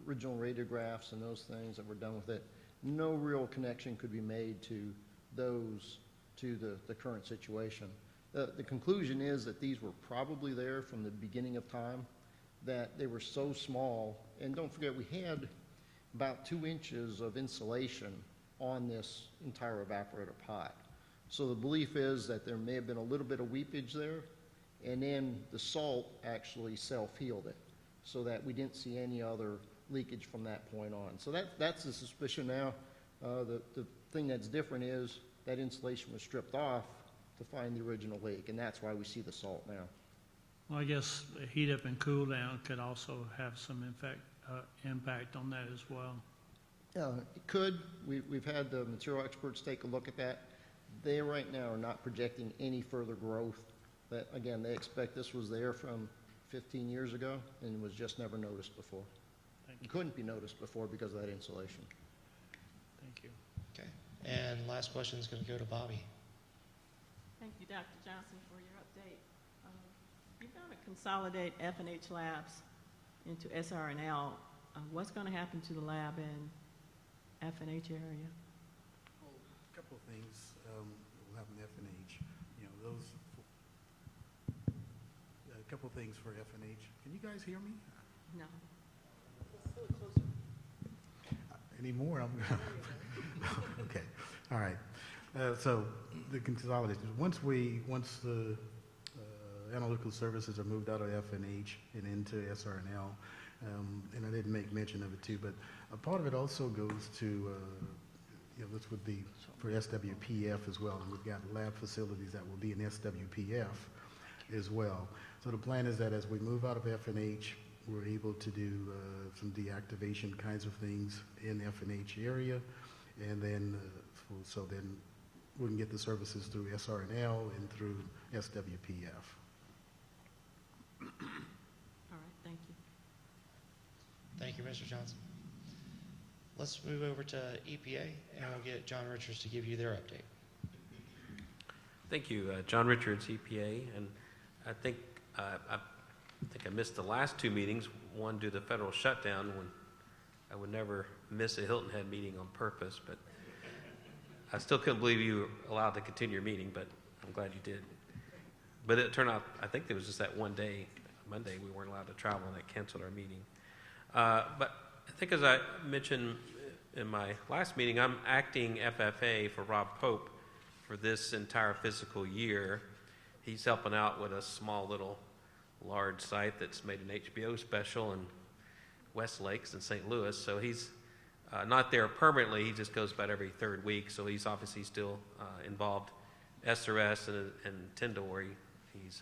original radiographs and those things that were done with it. No real connection could be made to those to the current situation. The conclusion is that these were probably there from the beginning of time, that they were so small. And don't forget, we had about 2 inches of insulation on this entire evaporator pot. So the belief is that there may have been a little bit of weepage there, and then the salt actually self-healed it, so that we didn't see any other leakage from that point on. So that's the suspicion now. The thing that's different is that insulation was stripped off to find the original leak, and that's why we see the salt now. Well, I guess the heat up and cool down could also have some impact on that as well. It could. We've had the material experts take a look at that. They right now are not projecting any further growth. That, again, they expect this was there from 15 years ago and was just never noticed before. It couldn't be noticed before because of that insulation. Thank you. Okay. And last question is going to go to Bobby. Thank you, Dr. Johnson, for your update. You're going to consolidate F&H labs into SRNL. What's going to happen to the lab in F&H area? Well, a couple of things. We'll have an F&H. You know, a couple of things for F&H. Can you guys hear me? No. Anymore? Okay. All right. So the consolidation. Once the analytical services are moved out of F&H and into SRNL, and I didn't make mention of it too, but a part of it also goes to, this would be for SWPF as well, and we've got lab facilities that will be in SWPF as well. So the plan is that as we move out of F&H, we're able to do some deactivation kinds of things in F&H area, and then so then we can get the services through SRNL and through SWPF. All right, thank you. Thank you, Mr. Johnson. Let's move over to EPA, and we'll get John Richards to give you their update. Thank you, John Richards, EPA, and I think I missed the last 2 meetings, one due to the federal shutdown, when I would never miss a Hilton Head meeting on purpose, but I still couldn't believe you were allowed to continue your meeting, but I'm glad you did. But it turned out, I think there was just that one day, Monday, we weren't allowed to travel, and that canceled our meeting. But I think as I mentioned in my last meeting, I'm acting FFA for Rob Pope for this entire fiscal year. He's helping out with a small little large site that's made an HBO special in West Lakes in St. Louis. So he's not there permanently. He just goes about every 3rd week. So he's obviously still involved. SRS and Tindor, he's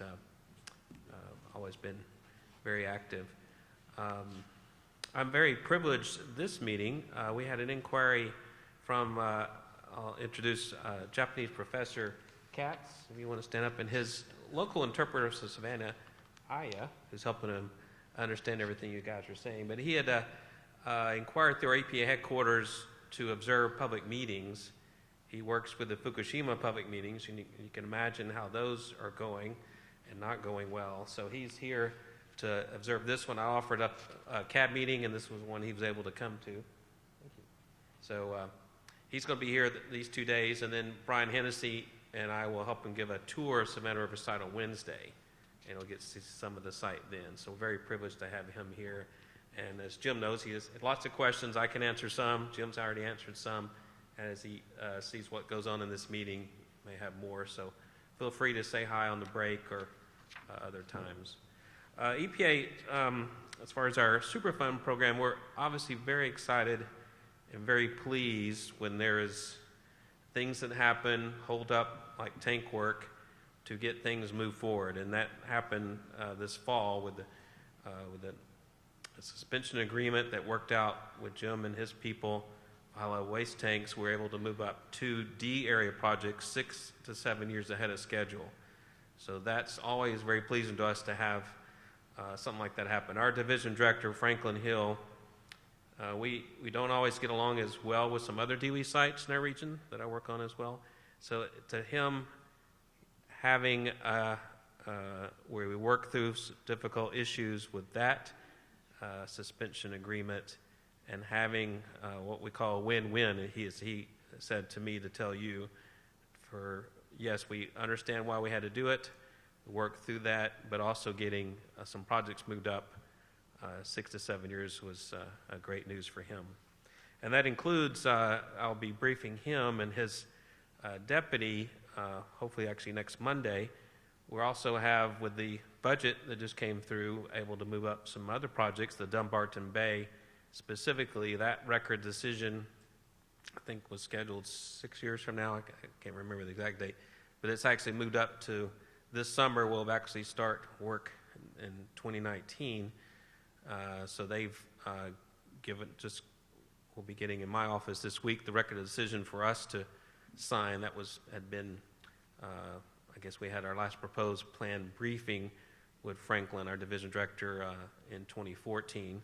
always been very active. I'm very privileged this meeting. We had an inquiry from, I'll introduce Japanese professor Katz, if you want to stand up, and his local interpreter of Savannah, Aya, who's helping him understand everything you guys are saying. But he had inquired through our EPA headquarters to observe public meetings. He works with the Fukushima public meetings, and you can imagine how those are going and not going well. So he's here to observe this one. I offered up a CAB meeting, and this was one he was able to come to. Thank you. So he's going to be here these 2 days, and then Brian Hennessy and I will help him give a tour of Savannah Riverside on Wednesday, and he'll get to see some of the site then. So very privileged to have him here. And as Jim knows, he has lots of questions. I can answer some. Jim's already answered some. And as he sees what goes on in this meeting, may have more. So feel free to say hi on the break or other times. EPA, as far as our Superfund program, we're obviously very excited and very pleased when there is things that happen, hold up like tank work, to get things moved forward. And that happened this fall with a suspension agreement that worked out with Jim and his people. While waste tanks were able to move up 2 D area projects 6 to 7 years ahead of schedule. So that's always very pleasing to us to have something like that happen. Our division director, Franklin Hill, we don't always get along as well with some other DOE sites in our region that I work on as well. So to him, having a where we worked through difficult issues with that suspension agreement and having what we call a win-win. He said to me to tell you, yes, we understand why we had to do it, work through that, but also getting some projects moved up 6 to 7 years was great news for him. And that includes, I'll be briefing him and his deputy, hopefully actually next Monday. We also have, with the budget that just came through, able to move up some other projects, the Dumbarton Bay specifically. That record decision, I think, was scheduled 6 years from now. I can't remember the exact date, but it's actually moved up to this summer. We'll actually start work in 2019. So they've we'll be getting in my office this week the record of decision for us to sign. That had been, I guess we had our last proposed plan briefing with Franklin, our division director, in 2014.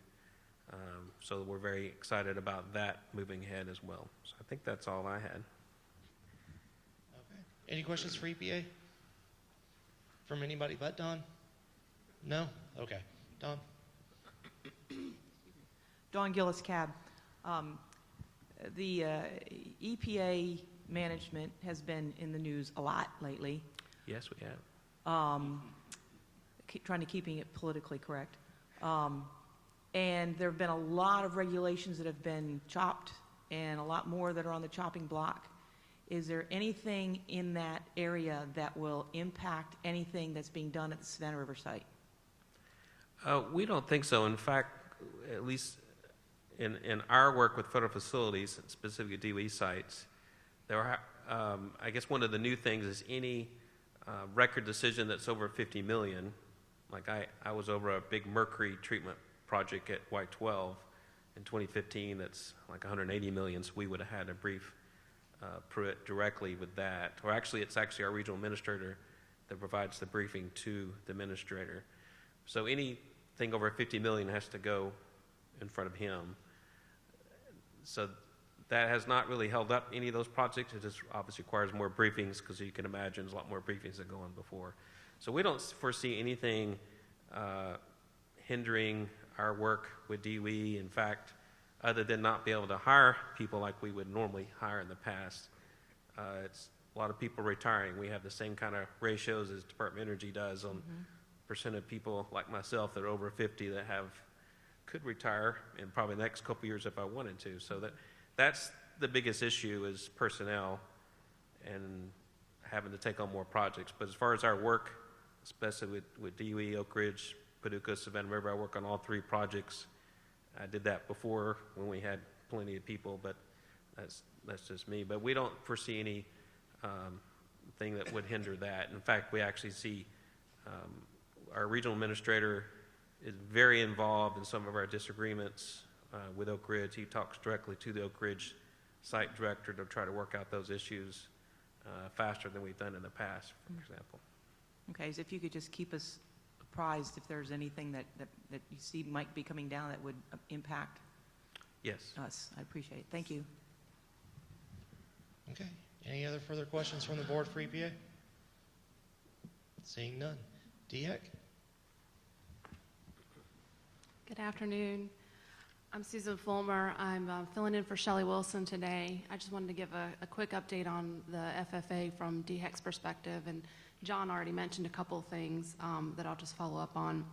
So we're very excited about that moving ahead as well. So I think that's all I had. Okay. Any questions for EPA? From anybody but Don? No? Okay. Don? Dawn Gillis, Cab. The EPA management has been in the news a lot lately. Yes, we have. Trying to keeping it politically correct. And there have been a lot of regulations that have been chopped and a lot more that are on the chopping block. Is there anything in that area that will impact anything that's being done at the Savannah River site? We don't think so. In fact, at least in our work with federal facilities, specifically DOE sites, there are, I guess one of the new things is any record decision that's over 50 million. Like I was over a big mercury treatment project at White 12 in 2015 that's like 180 million, so we would have had a brief Pruitt directly with that. Or actually, it's actually our regional administrator that provides the briefing to the administrator. So anything over 50 million has to go in front of him. So that has not really held up any of those projects. It just obviously requires more briefings because you can imagine there's a lot more briefings that go on before. So we don't foresee anything hindering our work with DOE. In fact, other than not be able to hire people like we would normally hire in the past, it's a lot of people retiring. We have the same kind of ratios as Department of Energy does on percent of people like myself that are over 50 that could retire in probably the next couple years if I wanted to. So that's the biggest issue is personnel and having to take on more projects. But as far as our work, especially with DOE, Oak Ridge, Paducah, Savannah River, I work on all 3 projects. I did that before when we had plenty of people, but that's just me. But we don't foresee any thing that would hinder that. In fact, we actually see our regional administrator is very involved in some of our disagreements with Oak Ridge. He talks directly to the Oak Ridge site director to try to work out those issues faster than we've done in the past, for example. Okay, so if you could just keep us apprised if there's anything that you see might be coming down that would impact us. I appreciate it. Thank you. Okay. Any other further questions from the board for EPA? Seeing none. DHEC? Good afternoon. I'm Susan Fulmer. I'm filling in for Shelley Wilson today. I just wanted to give a quick update on the FFA from DHEC's perspective, and John already mentioned a couple of things that I'll just follow up on.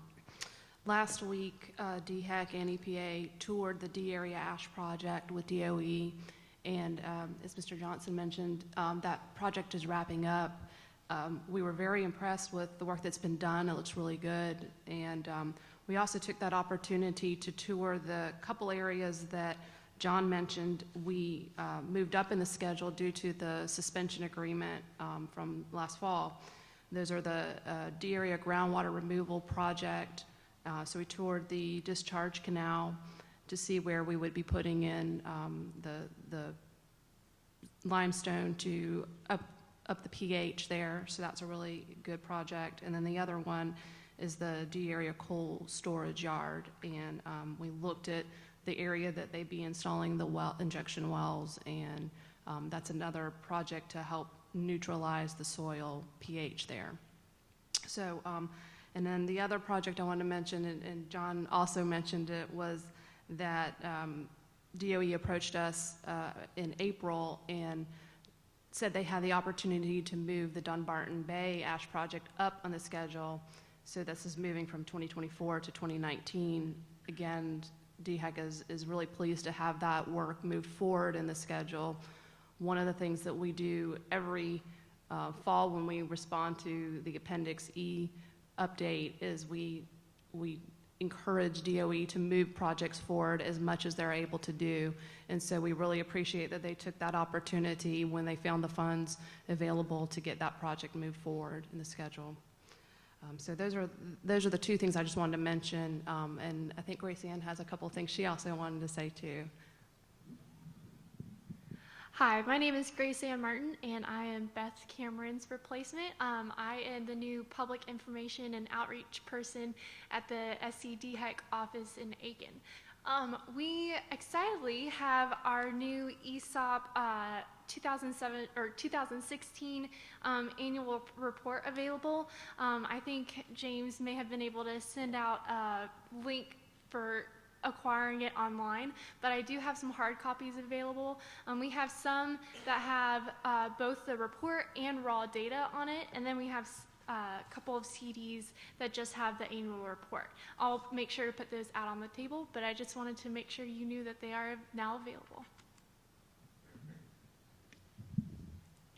Last week, DHEC and EPA toured the D Area Ash project with DOE, and as Mr. Johnson mentioned, that project is wrapping up. We were very impressed with the work that's been done. It looks really good, and we also took that opportunity to tour the couple areas that John mentioned. We moved up in the schedule due to the suspension agreement from last fall. Those are the D Area groundwater removal project. So we toured the discharge canal to see where we would be putting in the limestone to up the pH there. So that's a really good project. And then the other one is the D Area coal storage yard. And we looked at the area that they'd be installing the injection wells, and that's another project to help neutralize the soil pH there. So, and then the other project I wanted to mention, and John also mentioned it, was that DOE approached us in April and said they had the opportunity to move the Dunbarton Bay Ash project up on the schedule. So this is moving from 2024 to 2019. Again, DHEC is really pleased to have that work move forward in the schedule. One of the things that we do every fall when we respond to the Appendix E update is we encourage DOE to move projects forward as much as they're able to do. And so we really appreciate that they took that opportunity when they found the funds available to get that project moved forward in the schedule. So those are the two things I just wanted to mention. And I think Gracie Ann has a couple of things she also wanted to say too. Hi, my name is Grace Ann Martin, and I am Beth Cameron's replacement. I am the new public information and outreach person at the SCDHEC office in Aiken. We excitedly have our new ESOP 2016 annual report available. I think James may have been able to send out a link for acquiring it online, but I do have some hard copies available. We have some that have both the report and raw data on it, and then we have a couple of CDs that just have the annual report. I'll make sure to put those out on the table, but I just wanted to make sure you knew that they are now available.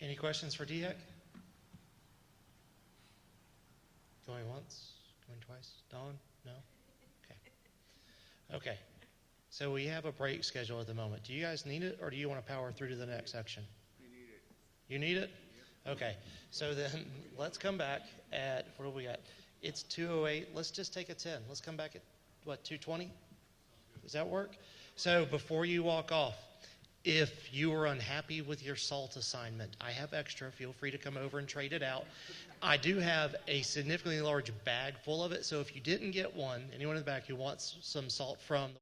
Any questions for DHEC? Going once, going twice? Dawn? No? Okay, so we have a break schedule at the moment. Do you guys need it, or do you want to power through to the next section? We need it. You need it? Okay, so then let's come back at, what do we got? It's 2:08. Let's just take a 10. Let's come back at, what, 2:20? Does that work? So before you walk off, if you are unhappy with your SALT assignment, I have extra. Feel free to come over and trade it out. I do have a significantly large bag full of it, so if you didn't get one, anyone in the back who wants some salt from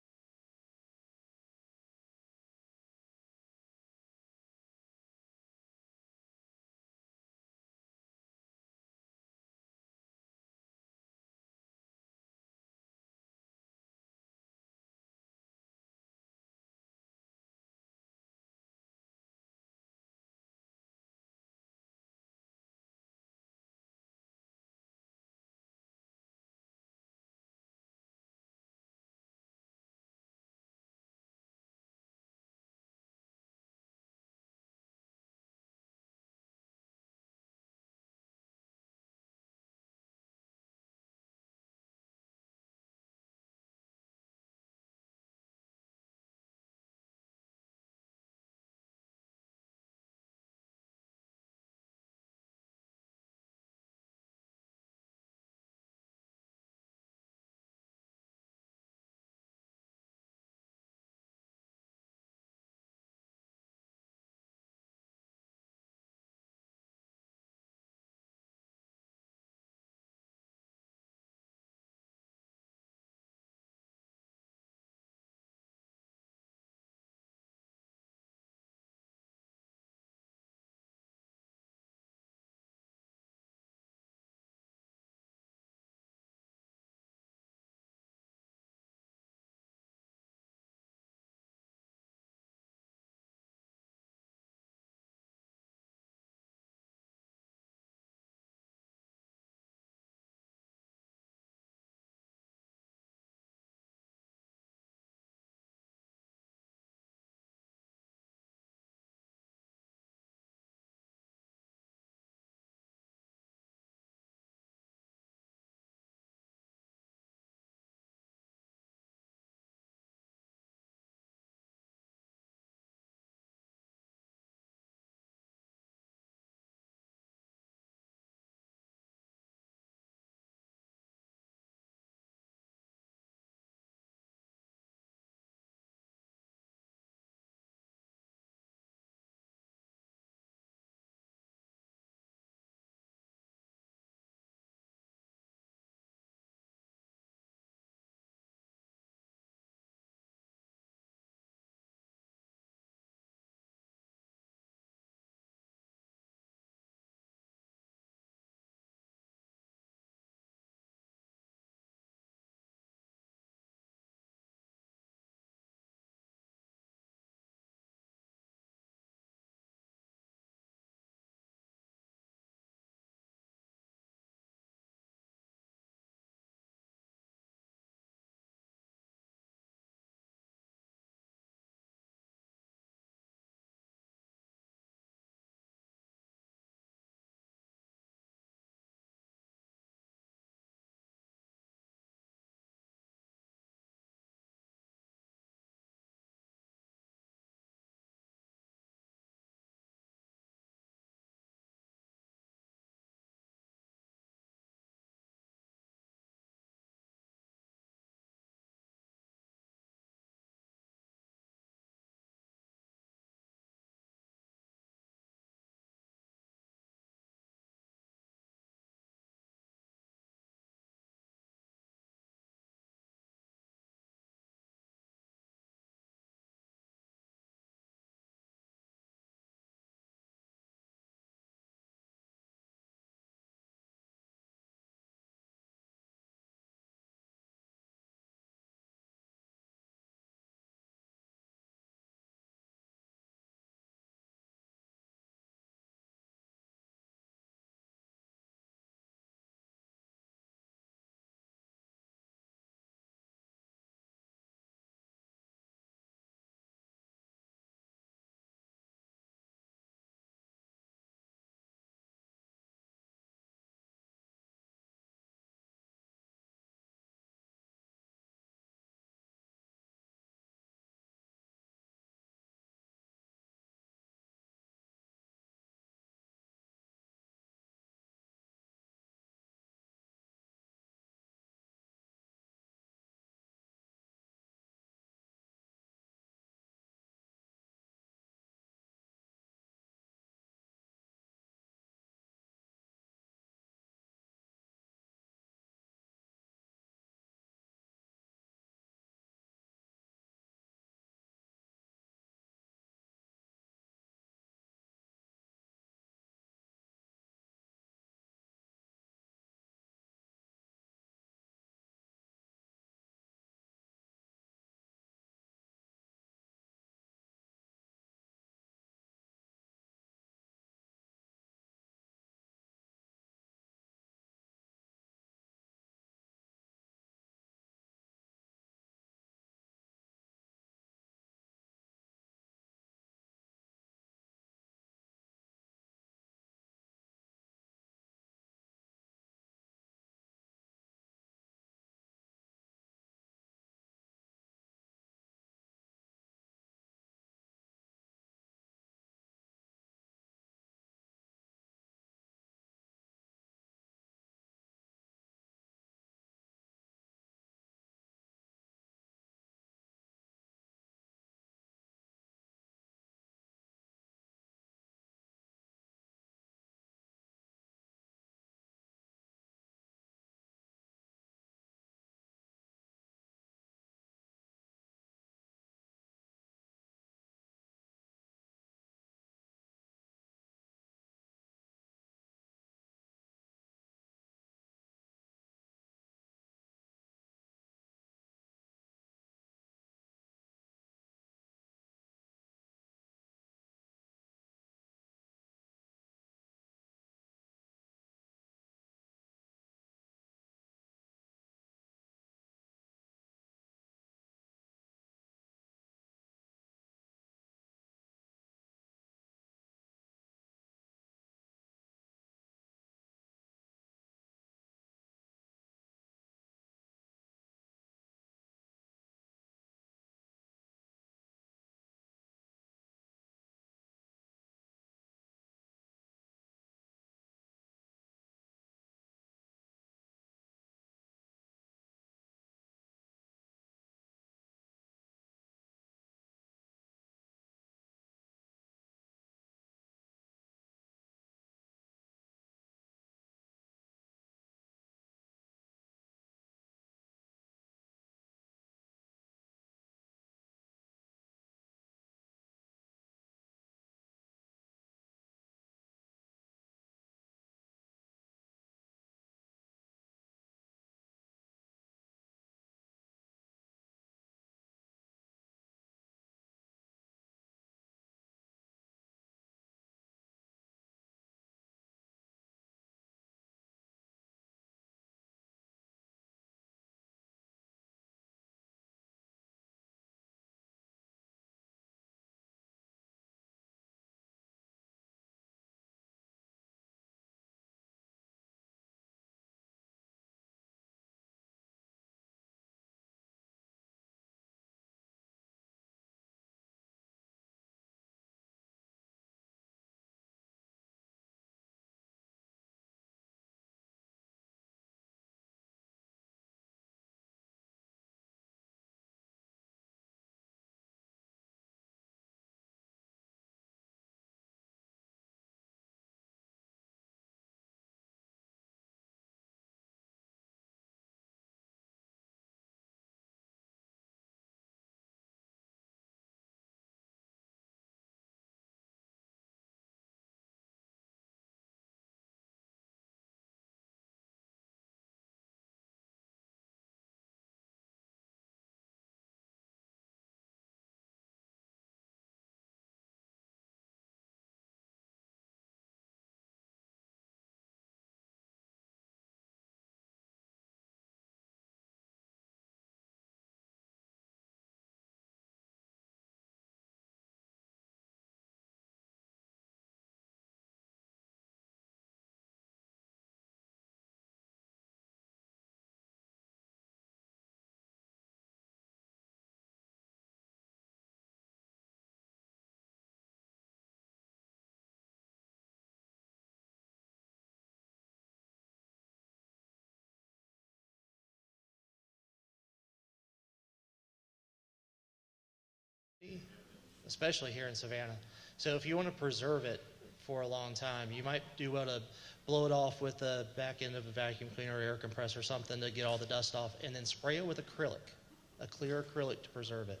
especially here in Savannah. So if you want to preserve it for a long time, you might do well to blow it off with the back end of a vacuum cleaner or air compressor or something to get all the dust off, and then spray it with acrylic, a clear acrylic to preserve it,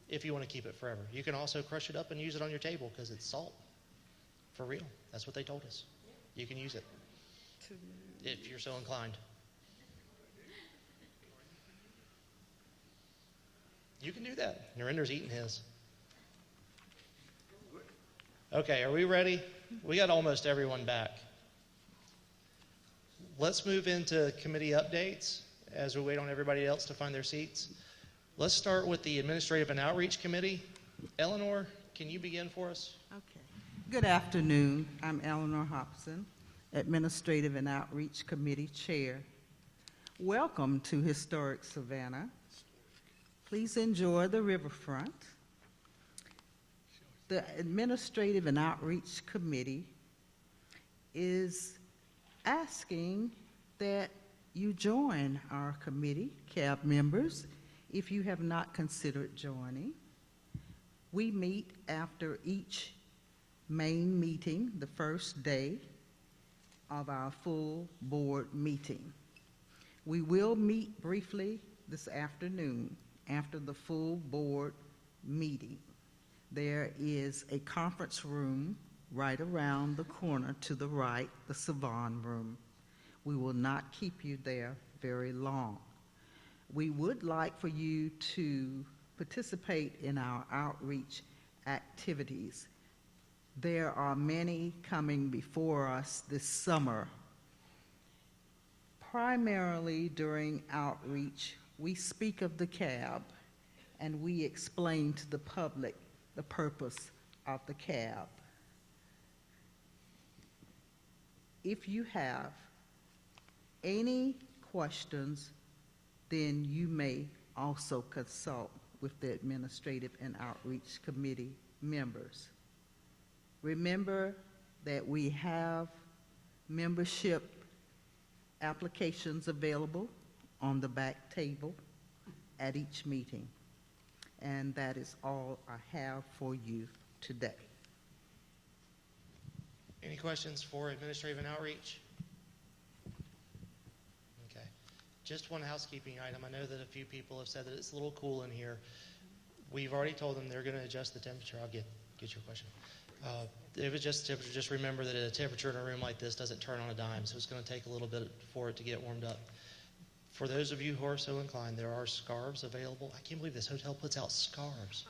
if you want to keep it forever. You can also crush it up and use it on your table because it's salt. For real. That's what they told us. You can use it if you're so inclined. You can do that. Narendra's eating his. Okay, are we ready? We got almost everyone back. Let's move into committee updates as we wait on everybody else to find their seats. Let's start with the Administrative and Outreach Committee. Eleanor, can you begin for us? Okay. Good afternoon. I'm Eleanor Hobson, Administrative and Outreach Committee Chair. Welcome to historic Savannah. Please enjoy the riverfront. The Administrative and Outreach Committee is asking that you join our committee, CAB members, if you have not considered joining. We meet after each main meeting, the first day of our full board meeting. We will meet briefly this afternoon after the full board meeting. There is a conference room right around the corner to the right, the Savon Room. We will not keep you there very long. We would like for you to participate in our outreach activities. There are many coming before us this summer. Primarily during outreach, we speak of the CAB and we explain to the public the purpose of the CAB. If you have any questions, then you may also consult with the Administrative and Outreach Committee members. Remember that we have membership applications available on the back table at each meeting. And that is all I have for you today. Any questions for Administrative and Outreach? Okay. Just one housekeeping item. I know that a few people have said that it's a little cool in here. We've already told them they're going to adjust the temperature. I'll get your question. If it's just temperature, just remember that a temperature in a room like this doesn't turn on a dime, so it's going to take a little bit for it to get warmed up. For those of you who are so inclined, there are scarves available. I can't believe this hotel puts out scarves.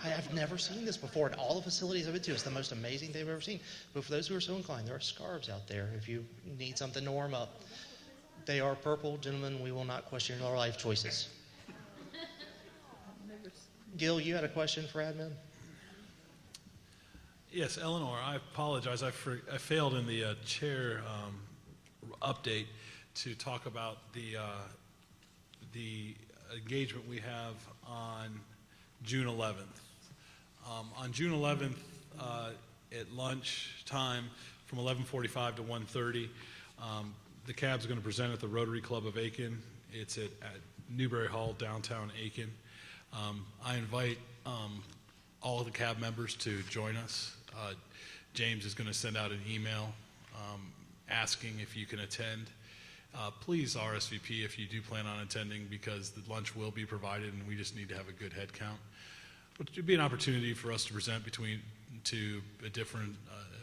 I've never seen this before in all the facilities I've been to. It's the most amazing thing I've ever seen. But for those who are so inclined, there are scarves out there if you need something to warm up. They are purple. Gentlemen, we will not question your life choices. Gil, you had a question for admin? Yes, Eleanor, I apologize. I failed in the chair update to talk about the engagement we have on June 11th. On June 11th, at lunchtime from 11:45 to 1:30, the CAB's going to present at the Rotary Club of Aiken. It's at Newberry Hall, downtown Aiken. I invite all of the CAB members to join us. James is going to send out an email asking if you can attend. Please RSVP if you do plan on attending, because the lunch will be provided and we just need to have a good head count. But it would be an opportunity for us to present to a different,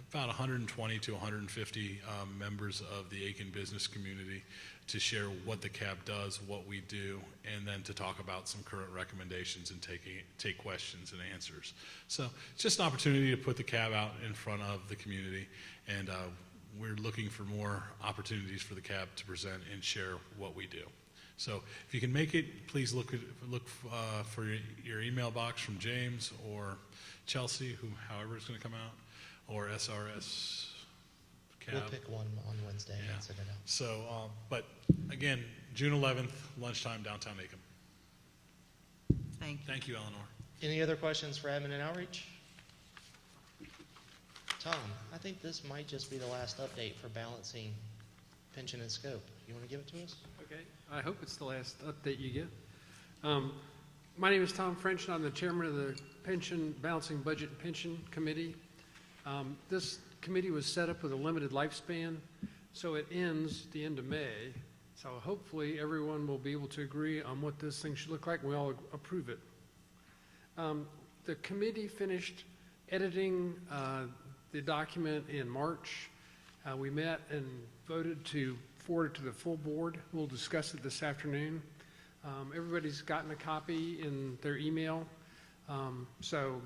about 120 to 150 members of the Aiken business community to share what the CAB does, what we do, and then to talk about some current recommendations and take questions and answers. So it's just an opportunity to put the CAB out in front of the community, and we're looking for more opportunities for the CAB to present and share what we do. So if you can make it, please look for your email box from James or Chelsea, however it's going to come out, or SRS. CAB. We'll pick one on Wednesday and send it out. So, but again, June 11th, lunchtime, downtown Aiken. Thank you. Thank you, Eleanor. Any other questions for admin and outreach? Tom, I think this might just be the last update for balancing pension and scope. You want to give it to us? Okay, I hope it's the last update you get. My name is Tom French, and I'm the chairman of the Pension Balancing Budget and Pension Committee. This committee was set up with a limited lifespan, so it ends the end of May. So hopefully everyone will be able to agree on what this thing should look like, and we all approve it. The committee finished editing the document in March. We met and voted to forward it to the full board. We'll discuss it this afternoon. Everybody's gotten a copy in their email. So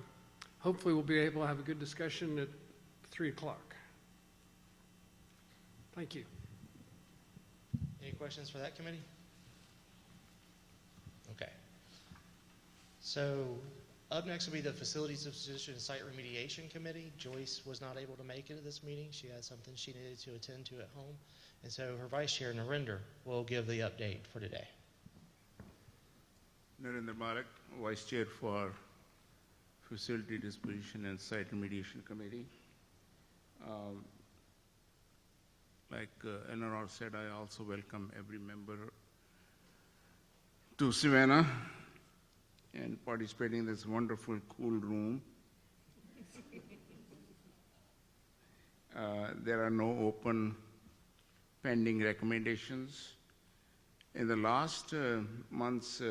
hopefully we'll be able to have a good discussion at 3 o'clock. Thank you. Any questions for that committee? Okay. So up next will be the Facilities Disposition and Site Remediation Committee. Joyce was not able to make it at this meeting. She had something she needed to attend to at home. And so her Vice Chair, Narinder, will give the update for today. Narinder Malek, Vice Chair for Facility Disposition and Site Remediation Committee. Like NRR said, I also welcome every member to Savannah and participating in this wonderful, cool room. There are no open pending recommendations. In the last month's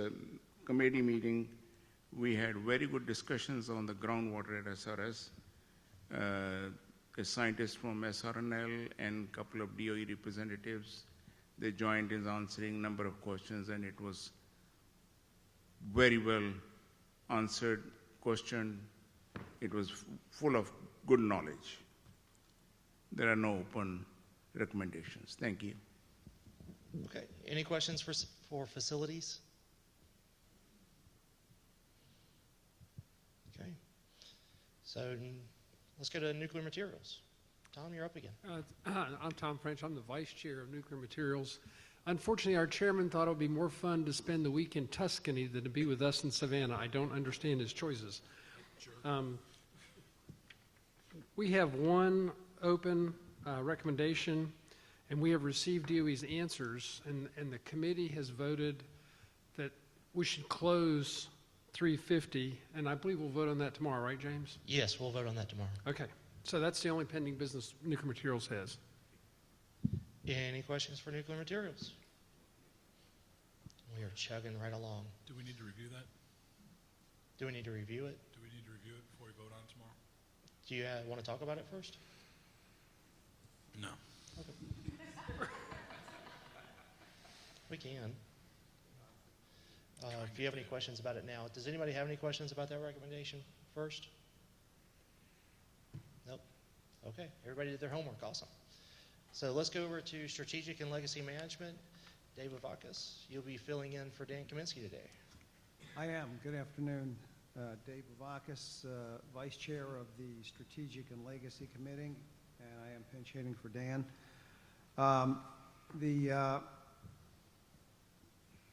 committee meeting, we had very good discussions on the groundwater at SRS. A scientist from SRNL and a couple of DOE representatives, they joined in answering a number of questions, and it was very well answered question. It was full of good knowledge. There are no open recommendations. Thank you. Okay. Any questions for facilities? Okay. So let's go to nuclear materials. Tom, you're up again. I'm Tom French. I'm the Vice Chair of Nuclear Materials. Unfortunately, our chairman thought it would be more fun to spend the week in Tuscany than to be with us in Savannah. I don't understand his choices. We have one open recommendation, and we have received DOE's answers, and the committee has voted that we should close 350, and I believe we'll vote on that tomorrow, right, James? Yes, we'll vote on that tomorrow. Okay, so that's the only pending business Nuclear Materials has. Any questions for nuclear materials? We are chugging right along. Do we need to review that? Do we need to review it? Do we need to review it before we vote on it tomorrow? Do you want to talk about it first? No. Okay. We can. If you have any questions about it now. Does anybody have any questions about that recommendation first? Nope. Okay. Everybody did their homework. Awesome. So let's go over to Strategic and Legacy Management. Dave Vavakis, you'll be filling in for Dan Kaminsky today. I am. Good afternoon. Dave Vavakis, Vice Chair of the Strategic and Legacy Committee, and I am pinch hitting for Dan. The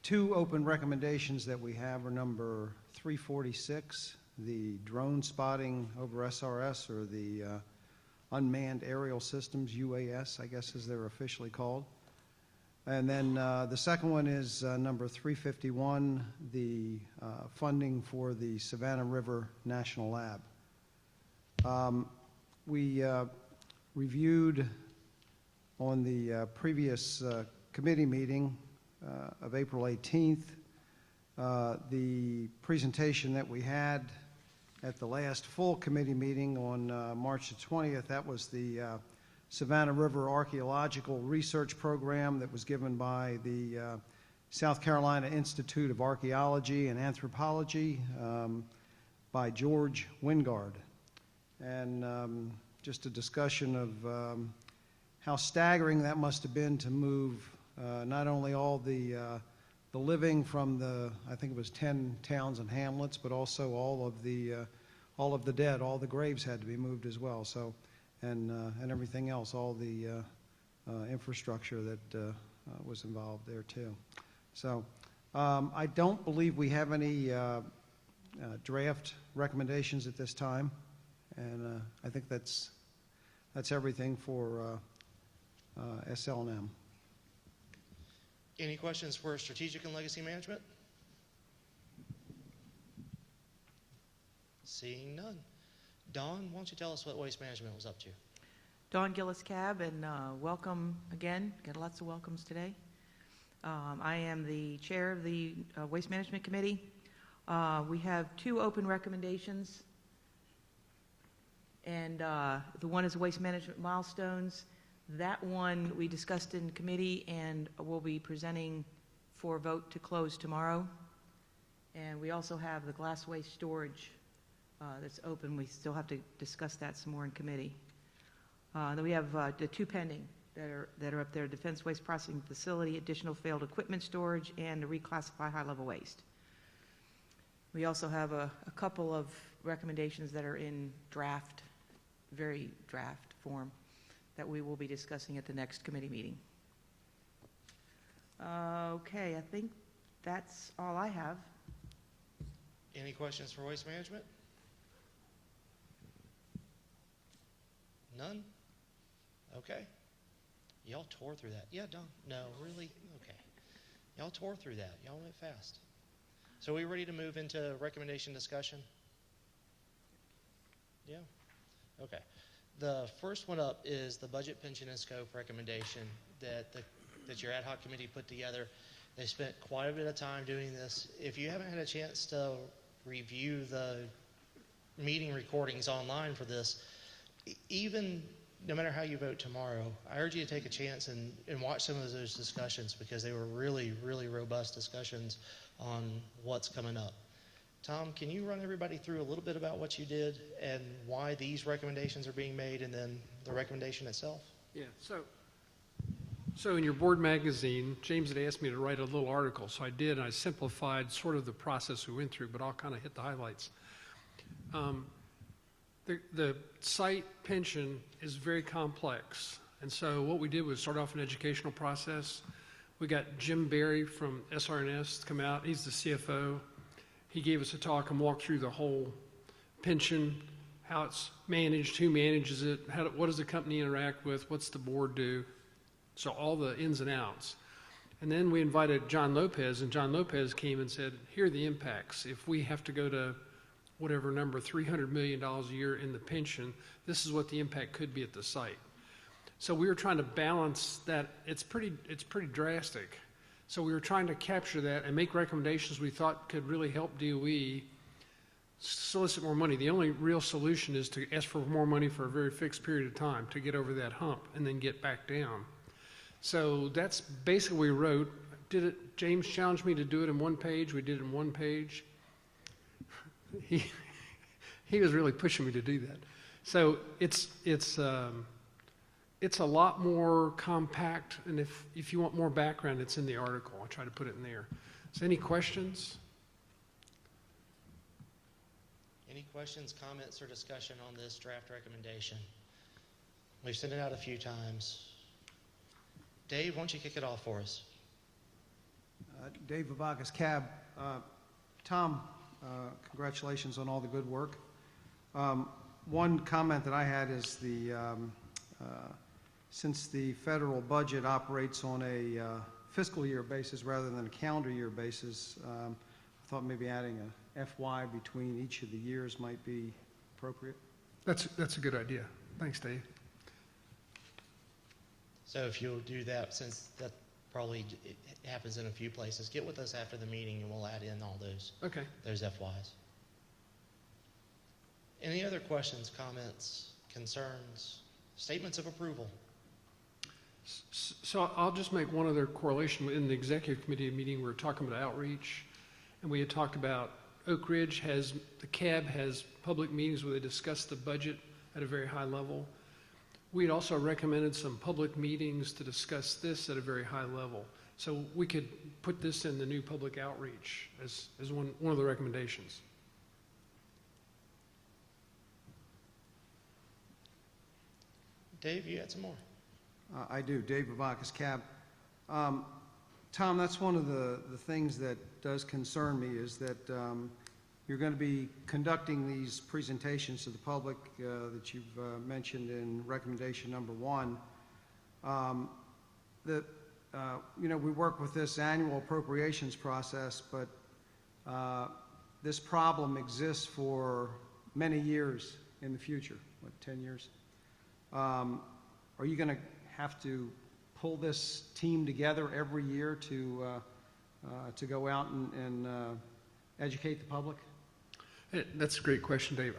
two open recommendations that we have are number 346, the drone spotting over SRS, or the Unmanned Aerial Systems, UAS, I guess as they're officially called. And then the second one is number 351, the funding for the Savannah River National Lab. We reviewed on the previous committee meeting of April 18th the presentation that we had at the last full committee meeting on March the 20th. That was the Savannah River Archaeological Research Program that was given by the South Carolina Institute of Archaeology and Anthropology by George Wingard. And just a discussion of how staggering that must have been to move not only all the living from the, I think it was 10 towns and hamlets, but also all of the dead. All the graves had to be moved as well. So, and everything else, all the infrastructure that was involved there too. So, I don't believe we have any draft recommendations at this time, and I think that's everything for SL&M. Any questions for Strategic and Legacy Management? Seeing none. Dawn, why don't you tell us what Waste Management was up to? Dawn Gillis Cab, and welcome again. Got lots of welcomes today. I am the chair of the Waste Management Committee. We have 2 open recommendations, and the one is waste management milestones. That one we discussed in committee and will be presenting for vote to close tomorrow. And we also have the glass waste storage that's open. We still have to discuss that some more in committee. Then we have the 2 pending that are up there: Defense Waste Processing Facility, additional failed equipment storage, and to reclassify high-level waste. We also have a couple of recommendations that are in draft, very draft form, that we will be discussing at the next committee meeting. Okay, I think that's all I have. Any questions for Waste Management? None? Okay. Y'all tore through that. Yeah, Don. No, really? Okay. Y'all tore through that. Y'all went fast. So are we ready to move into recommendation discussion? Yeah. Okay. The first one up is the budget, pension, and scope recommendation that your ad hoc committee put together. They spent quite a bit of time doing this. If you haven't had a chance to review the meeting recordings online for this, even no matter how you vote tomorrow, I urge you to take a chance and watch some of those discussions, because they were really, really robust discussions on what's coming up. Tom, can you run everybody through a little bit about what you did and why these recommendations are being made, and then the recommendation itself? Yeah, so in your board magazine, James had asked me to write a little article, so I did, and I simplified sort of the process we went through, but I'll kind of hit the highlights. The site pension is very complex, and so what we did was start off an educational process. We got Jim Berry from SRS to come out. He's the CFO. He gave us a talk and walked through the whole pension, how it's managed, who manages it, what does the company interact with, what's the board do, so all the ins and outs. And then we invited John Lopez, and John Lopez came and said, here are the impacts. If we have to go to whatever number, $300 million a year in the pension, this is what the impact could be at the site. So we were trying to balance that. It's pretty drastic. So we were trying to capture that and make recommendations we thought could really help DOE solicit more money. The only real solution is to ask for more money for a very fixed period of time to get over that hump and then get back down. So that's basically what we wrote. Did it? James challenged me to do it in 1 page. We did it in 1 page. He was really pushing me to do that. So it's a lot more compact, and if you want more background, it's in the article. I'll try to put it in there. So any questions? Any questions, comments, or discussion on this draft recommendation? We've sent it out a few times. Dave, why don't you kick it off for us? Dave Vavagas, CAB. Tom, congratulations on all the good work. One comment that I had is since the federal budget operates on a fiscal year basis rather than a calendar year basis, I thought maybe adding a FY between each of the years might be appropriate. That's a good idea. Thanks, Dave. So if you'll do that, since that probably it happens in a few places, get with us after the meeting and we'll add in all those FYs. Any other questions, comments, concerns, statements of approval? So I'll just make one other correlation. In the executive committee meeting, we were talking about outreach, and we had talked about Oak Ridge the CAB has public meetings where they discuss the budget at a very high level. We had also recommended some public meetings to discuss this at a very high level. So we could put this in the new public outreach as one of the recommendations. Dave, you had some more. I do. Dave Vavakas, CAB. Tom, that's one of the things that does concern me is that you're going to be conducting these presentations to the public that you've mentioned in recommendation number 1. We work with this annual appropriations process, but this problem exists for many years in the future, what, 10 years? Are you going to have to pull this team together every year to go out and educate the public? That's a great question, Dave.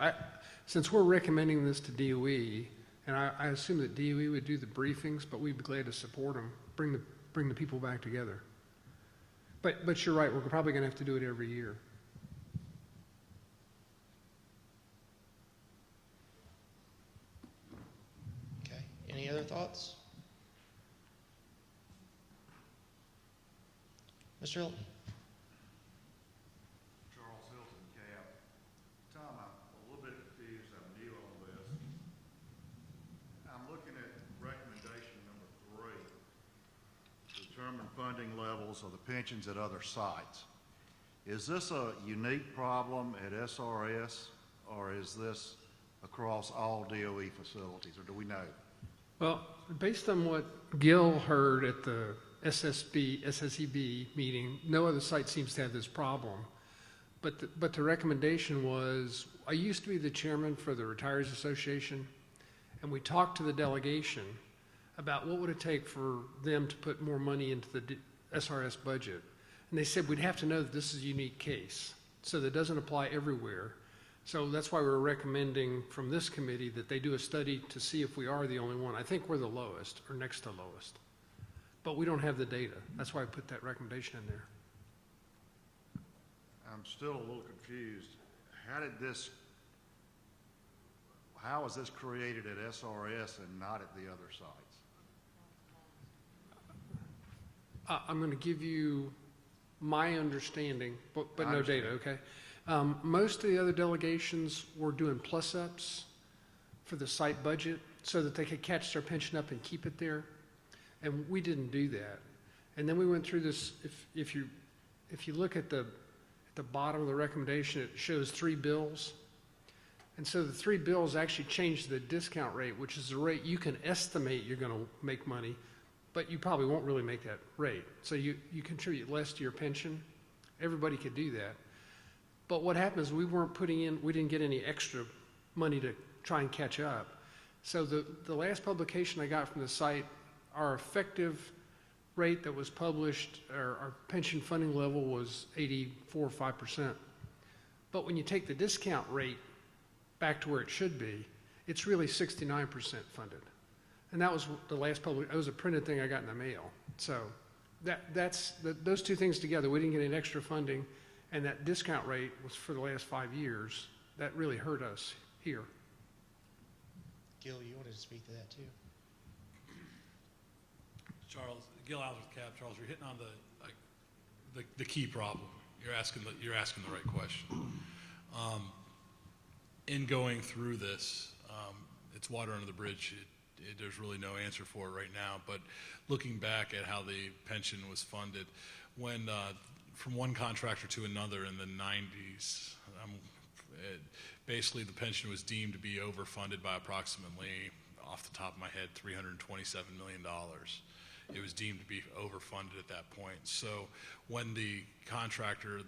Since we're recommending this to DOE, and I assume that DOE would do the briefings, but we'd be glad to support them, bring the people back together. But you're right, we're probably going to have to do it every year. Okay, any other thoughts? Mr. Hilton? Charles Hilton, Cap. Tom, I'm a little bit confused. I'm new on this. I'm looking at recommendation number 3, determine funding levels of the pensions at other sites. Is this a unique problem at SRS, or is this across all DOE facilities, or do we know? Well, based on what Gil heard at the SSEB meeting, no other site seems to have this problem. But the recommendation was, I used to be the chairman for the Retirees Association, and we talked to the delegation about what would it take for them to put more money into the SRS budget. And they said we'd have to know that this is a unique case, so that doesn't apply everywhere. So that's why we're recommending from this committee that they do a study to see if we are the only one. I think we're the lowest, or next to lowest. But we don't have the data. That's why I put that recommendation in there. I'm still a little confused. How was this created at SRS and not at the other sites? I'm going to give you my understanding, but no data, okay? Most of the other delegations were doing plus-ups for the site budget so that they could catch their pension up and keep it there, and we didn't do that. And then we went through this. If you look at the bottom of the recommendation, it shows 3 bills, and so the 3 bills actually changed the discount rate, which is the rate you can estimate you're going to make money, but you probably won't really make that rate. So you contribute less to your pension. Everybody could do that. But what happens, we didn't get any extra money to try and catch up. So the last publication I got from the site, our effective rate that was published, our pension funding level was 84.5%. But when you take the discount rate back to where it should be, it's really 69% funded. And that was the last it was a printed thing I got in the mail. So those two things together, we didn't get any extra funding, and that discount rate was for the last 5 years. That really hurt us here. Gil, you wanted to speak to that too? Charles, Gil Alves with CAP. Charles, you're hitting on the key problem. You're asking the right question. In going through this, it's water under the bridge. There's really no answer for it right now. But looking back at how the pension was funded, when from one contractor to another in the 90s, basically the pension was deemed to be overfunded by approximately, off the top of my head, $327 million. It was deemed to be overfunded at that point. So when the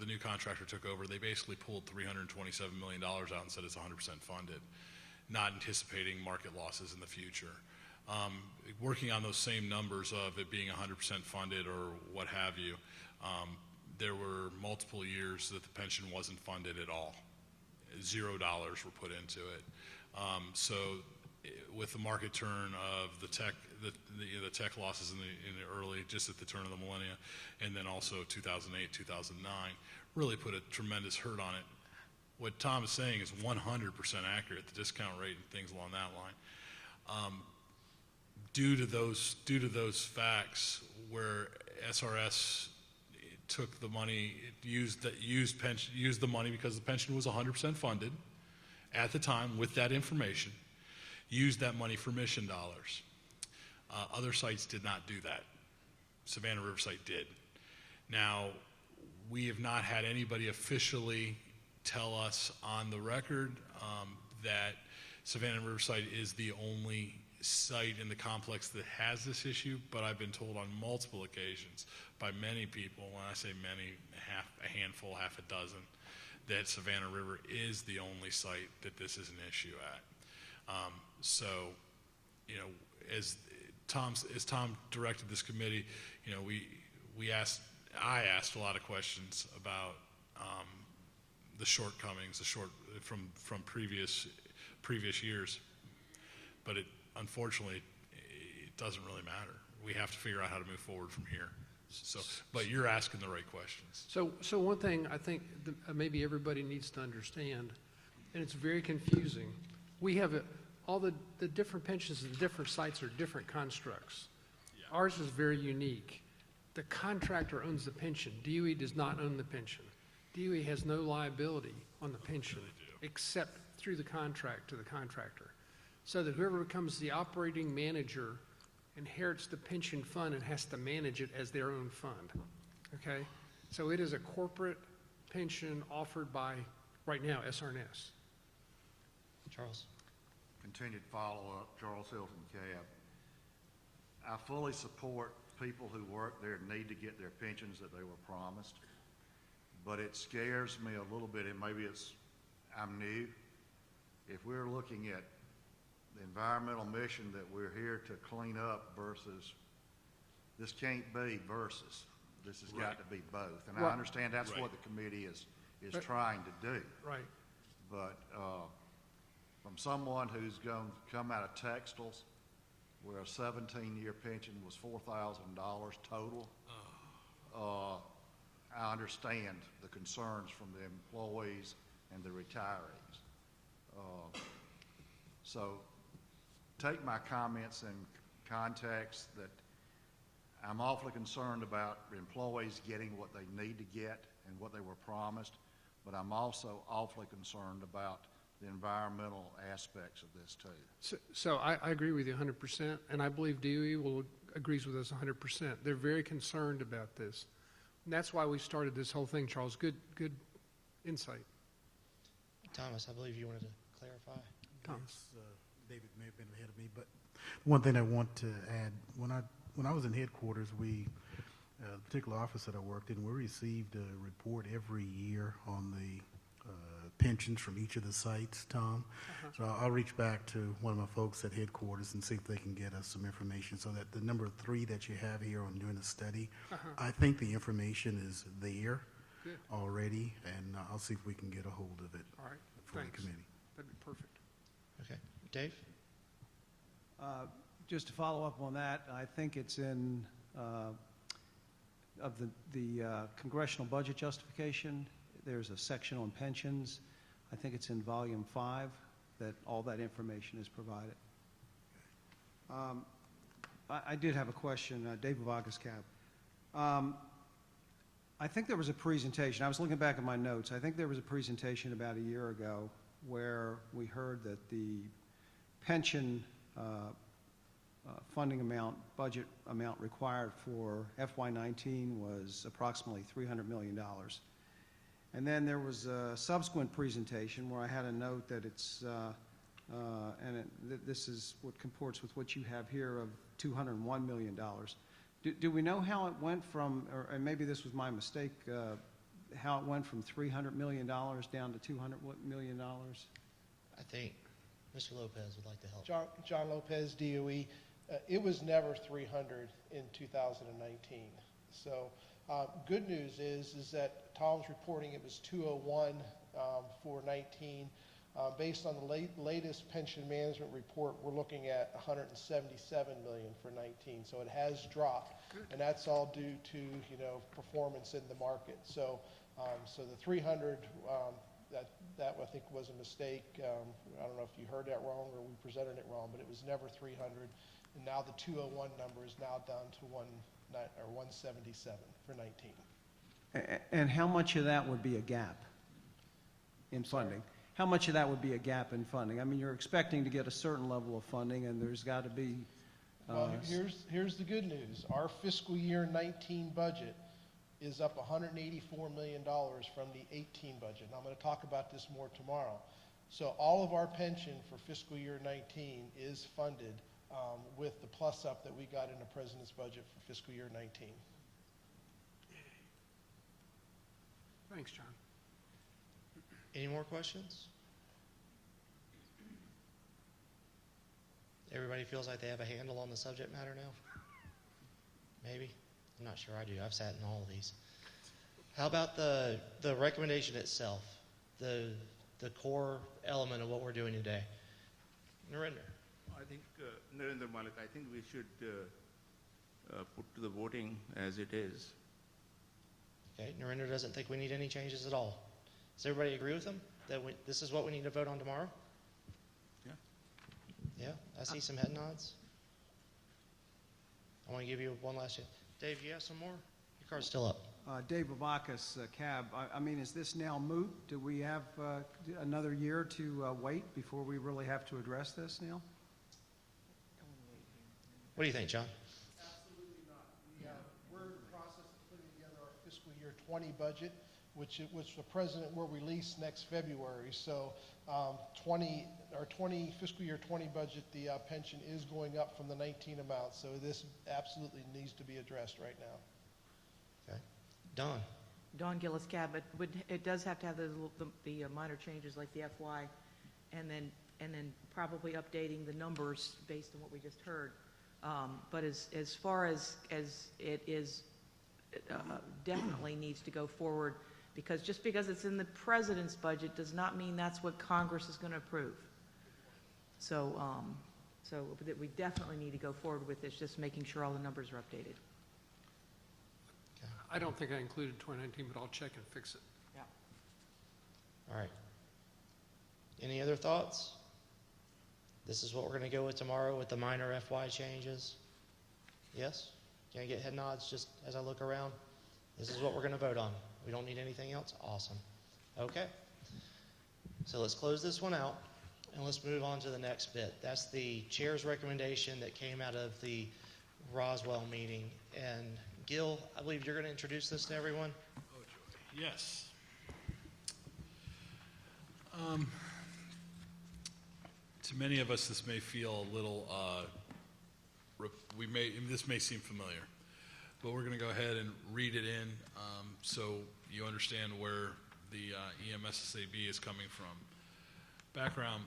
new contractor took over, they basically pulled $327 million out and said it's 100% funded, not anticipating market losses in the future. Working on those same numbers of it being 100% funded or what have you, there were multiple years that the pension wasn't funded at all. $0 were put into it. So with the market turn of the tech losses in the early, just at the turn of the millennia, and then also 2008, 2009, really put a tremendous hurt on it. What Tom is saying is 100% accurate, the discount rate and things along that line. Due to those facts, where SRS took the money, used the money because the pension was 100% funded at the time with that information, used that money for mission dollars. Other sites did not do that. Savannah Riverside did. Now, we have not had anybody officially tell us on the record that Savannah Riverside is the only site in the complex that has this issue, but I've been told on multiple occasions by many people, when I say many, a handful, half a dozen, that Savannah River is the only site that this is an issue at. So, you know, as Tom directed this committee, you know, I asked a lot of questions about the shortcomings, from previous years, but unfortunately, it doesn't really matter. We have to figure out how to move forward from here. So, but you're asking the right questions. So one thing I think maybe everybody needs to understand, and it's very confusing, we have all the different pensions at the different sites are different constructs. Yeah. Ours is very unique. The contractor owns the pension. DOE does not own the pension. DOE has no liability on the pension except through the contract to the contractor. So that whoever becomes the operating manager inherits the pension fund and has to manage it as their own fund, okay? So it is a corporate pension offered by, right now, SRS. Charles. Continued follow-up, Charles Hilton Cab. I fully support people who work there need to get their pensions that they were promised, but it scares me a little bit, and maybe I'm new. If we're looking at the environmental mission that we're here to clean up versus, this can't be versus. This has got to be both. And I understand that's what the committee is trying to do. Right. But from someone who's going to come out of textiles, where a 17-year pension was $4,000 total, I understand the concerns from the employees and the retirees. So take my comments in context that I'm awfully concerned about employees getting what they need to get and what they were promised, but I'm also awfully concerned about the environmental aspects of this too. So I agree with you 100%, and I believe DOE agrees with us 100%. They're very concerned about this. And that's why we started this whole thing, Charles. Good insight. Thomas, I believe you wanted to clarify. Thomas. Yes, David may have been ahead of me, but one thing I want to add, when I was in headquarters, the particular office that I worked in, we received a report every year on the pensions from each of the sites, Tom. So I'll reach back to one of my folks at headquarters and see if they can get us some information so that the number 3 that you have here on doing the study, I think the information is there already, and I'll see if we can get a hold of it for the committee. That'd be perfect. Okay. Dave? Just to follow up on that, I think it's in of the congressional budget justification. There's a section on pensions. I think it's in volume 5 that all that information is provided. I did have a question, Dave Vargas Cab. I think there was a presentation, I was looking back at my notes, I think there was a presentation about a year ago where we heard that the pension funding amount, budget amount required for FY19 was approximately $300 million. And then there was a subsequent presentation where I had a note that it's, this is what comports with what you have here of $201 million. Do we know how it went from, or maybe this was my mistake, how it went from $300 million down to $200 million? I think Mr. Lopez would like to help. John Lopez, DOE. It was never 300 in 2019. So good news is that Tom's reporting it was 201 for 19. Based on the latest pension management report, we're looking at 177 million for 19. So it has dropped, and that's all due to performance in the market. So so the 300 that I think was a mistake. I don't know if you heard that wrong or we presented it wrong, but it was never 300. And now the 201 number is now down to 177 for 19. And how much of that would be a gap in funding? How much of that would be a gap in funding? I mean, you're expecting to get a certain level of funding, and there's got to be... Well, here's the good news. Our fiscal year 19 budget is up $184 million from the 18 budget. And I'm going to talk about this more tomorrow. So all of our pension for fiscal year 19 is funded with the plus up that we got in the president's budget for fiscal year 19. Thanks, John. Any more questions? Everybody feels like they have a handle on the subject matter now? Maybe? I'm not sure I do. I've sat in all of these. How about the recommendation itself, the core element of what we're doing today? Narinder. I think, Narendra Malik, I think we should put to the voting as it is. Okay, Narinder doesn't think we need any changes at all. Does everybody agree with him that this is what we need to vote on tomorrow? Yeah. Yeah, I see some head nods. I want to give you one last chance. Dave, you have some more? Your card's still up. Dave Babakis, CAB. I mean, is this now moot? Do we have another year to wait before we really have to address this, Neil? What do you think, John? Absolutely not. We're in the process of putting together our fiscal year 20 budget, which the president will release next February. So 20 fiscal year 20 budget, the pension is going up from the 19 amount. So this absolutely needs to be addressed right now. Okay. Don. Don Gillis, CAB, but it does have to have the minor changes like the FY, and then probably updating the numbers based on what we just heard. But as far as it is, definitely needs to go forward, because just because it's in the president's budget does not mean that's what Congress is going to approve. So that we definitely need to go forward with this, just making sure all the numbers are updated. I don't think I included 2019, but I'll check and fix it. Yeah. All right. Any other thoughts? This is what we're going to go with tomorrow with the minor FY changes? Yes? Can I get head nods just as I look around? This is what we're going to vote on. We don't need anything else? Awesome. Okay. So let's close this one out, and let's move on to the next bit. That's the chair's recommendation that came out of the Roswell meeting. And Gil, I believe you're going to introduce this to everyone? Oh, joy. Yes. To many of us, this may feel a little, this may seem familiar, but we're going to go ahead and read it in so you understand where the EMSSAB is coming from. Background,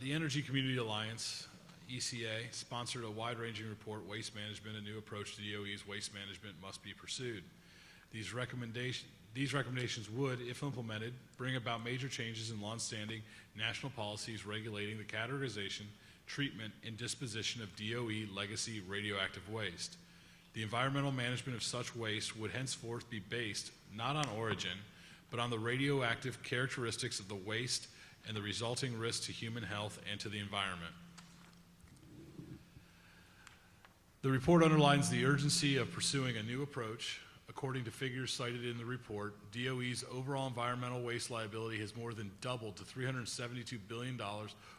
the Energy Community Alliance, ECA, sponsored a wide-ranging report, Waste Management, a new approach to DOE's waste management must be pursued. These recommendations would, if implemented, bring about major changes in long-standing national policies regulating the categorization, treatment, and disposition of DOE legacy radioactive waste. The environmental management of such waste would henceforth be based not on origin, but on the radioactive characteristics of the waste and the resulting risk to human health and to the environment. The report underlines the urgency of pursuing a new approach. According to figures cited in the report, DOE's overall environmental waste liability has more than doubled to $372 billion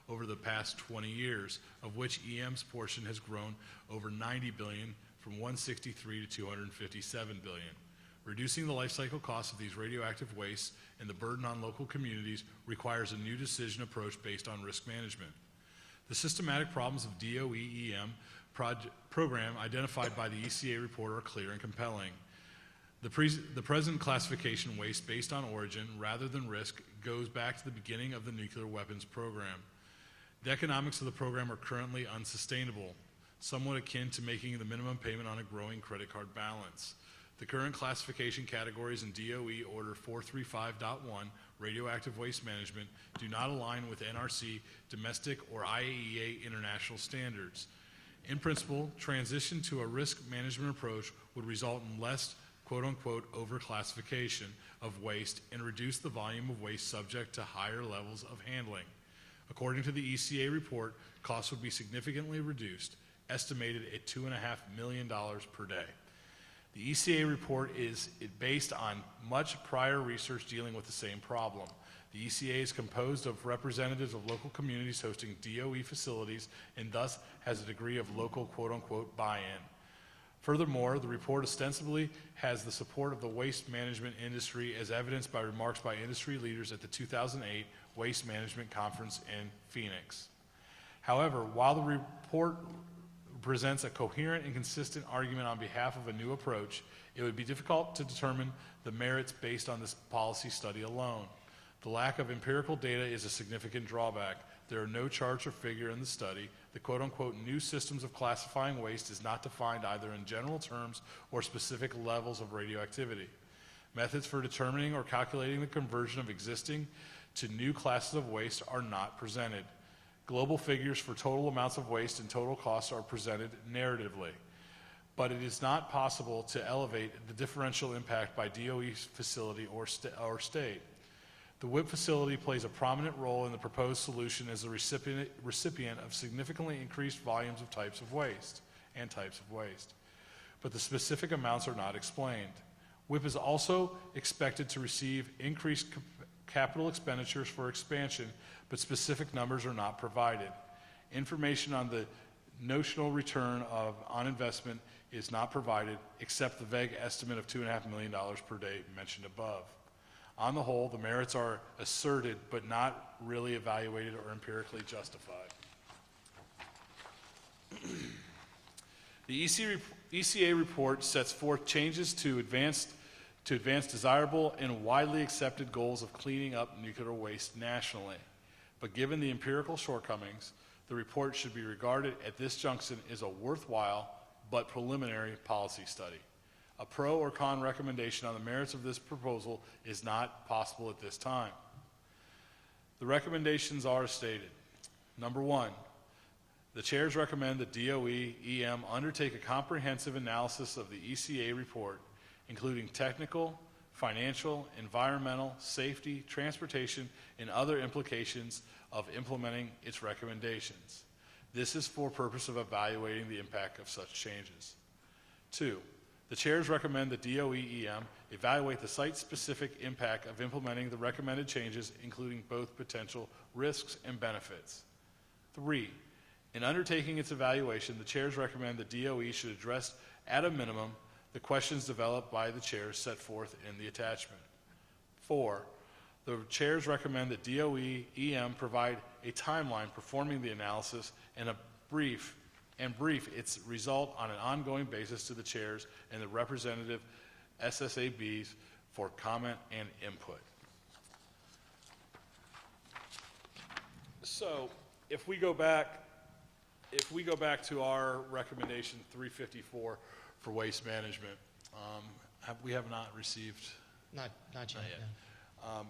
over the past 20 years, of which EM's portion has grown over $90 billion from $163 to $257 billion. Reducing the life cycle costs of these radioactive wastes and the burden on local communities requires a new decision approach based on risk management. The systematic problems of DOE-EM program identified by the ECA report are clear and compelling. The present classification waste based on origin rather than risk goes back to the beginning of the nuclear weapons program. The economics of the program are currently unsustainable, somewhat akin to making the minimum payment on a growing credit card balance. The current classification categories in DOE Order 435.1, radioactive waste management, do not align with NRC domestic or IAEA international standards. In principle, transition to a risk management approach would result in less quote-unquote overclassification of waste and reduce the volume of waste subject to higher levels of handling. According to the ECA report, costs would be significantly reduced, estimated at $2.5 million per day. The ECA report is based on much prior research dealing with the same problem. The ECA is composed of representatives of local communities hosting DOE facilities and thus has a degree of local quote-unquote buy-in. Furthermore, the report ostensibly has the support of the waste management industry as evidenced by remarks by industry leaders at the 2008 Waste Management Conference in Phoenix. However, while the report presents a coherent and consistent argument on behalf of a new approach, it would be difficult to determine the merits based on this policy study alone. The lack of empirical data is a significant drawback. There are no charts or figure in the study. The quote-unquote new systems of classifying waste is not defined either in general terms or specific levels of radioactivity. Methods for determining or calculating the conversion of existing to new classes of waste are not presented. Global figures for total amounts of waste and total costs are presented narratively, but it is not possible to elevate the differential impact by DOE's facility or state. The WIP facility plays a prominent role in the proposed solution as a recipient of significantly increased volumes of types of waste, but the specific amounts are not explained. WIP is also expected to receive increased capital expenditures for expansion, but specific numbers are not provided. Information on the notional return on investment is not provided, except the vague estimate of $2.5 million per day mentioned above. On the whole, the merits are asserted, but not really evaluated or empirically justified. The ECA report sets forth changes to advance desirable and widely accepted goals of cleaning up nuclear waste nationally. But given the empirical shortcomings, the report should be regarded at this junction as a worthwhile but preliminary policy study. A pro or con recommendation on the merits of this proposal is not possible at this time. The recommendations are as stated. Number one, the chairs recommend that DOE EM undertake a comprehensive analysis of the ECA report, including technical, financial, environmental, safety, transportation, and other implications of implementing its recommendations. This is for purpose of evaluating the impact of such changes. Two, the chairs recommend that DOE EM evaluate the site-specific impact of implementing the recommended changes, including both potential risks and benefits. Three, in undertaking its evaluation, the chairs recommend that DOE should address, at a minimum, the questions developed by the chairs set forth in the attachment. Four, the chairs recommend that DOE EM provide a timeline performing the analysis and brief its result on an ongoing basis to the chairs and the representative SSABs for comment and input. So if we go back to our recommendation 354 for waste management, we have not received. Not yet. No.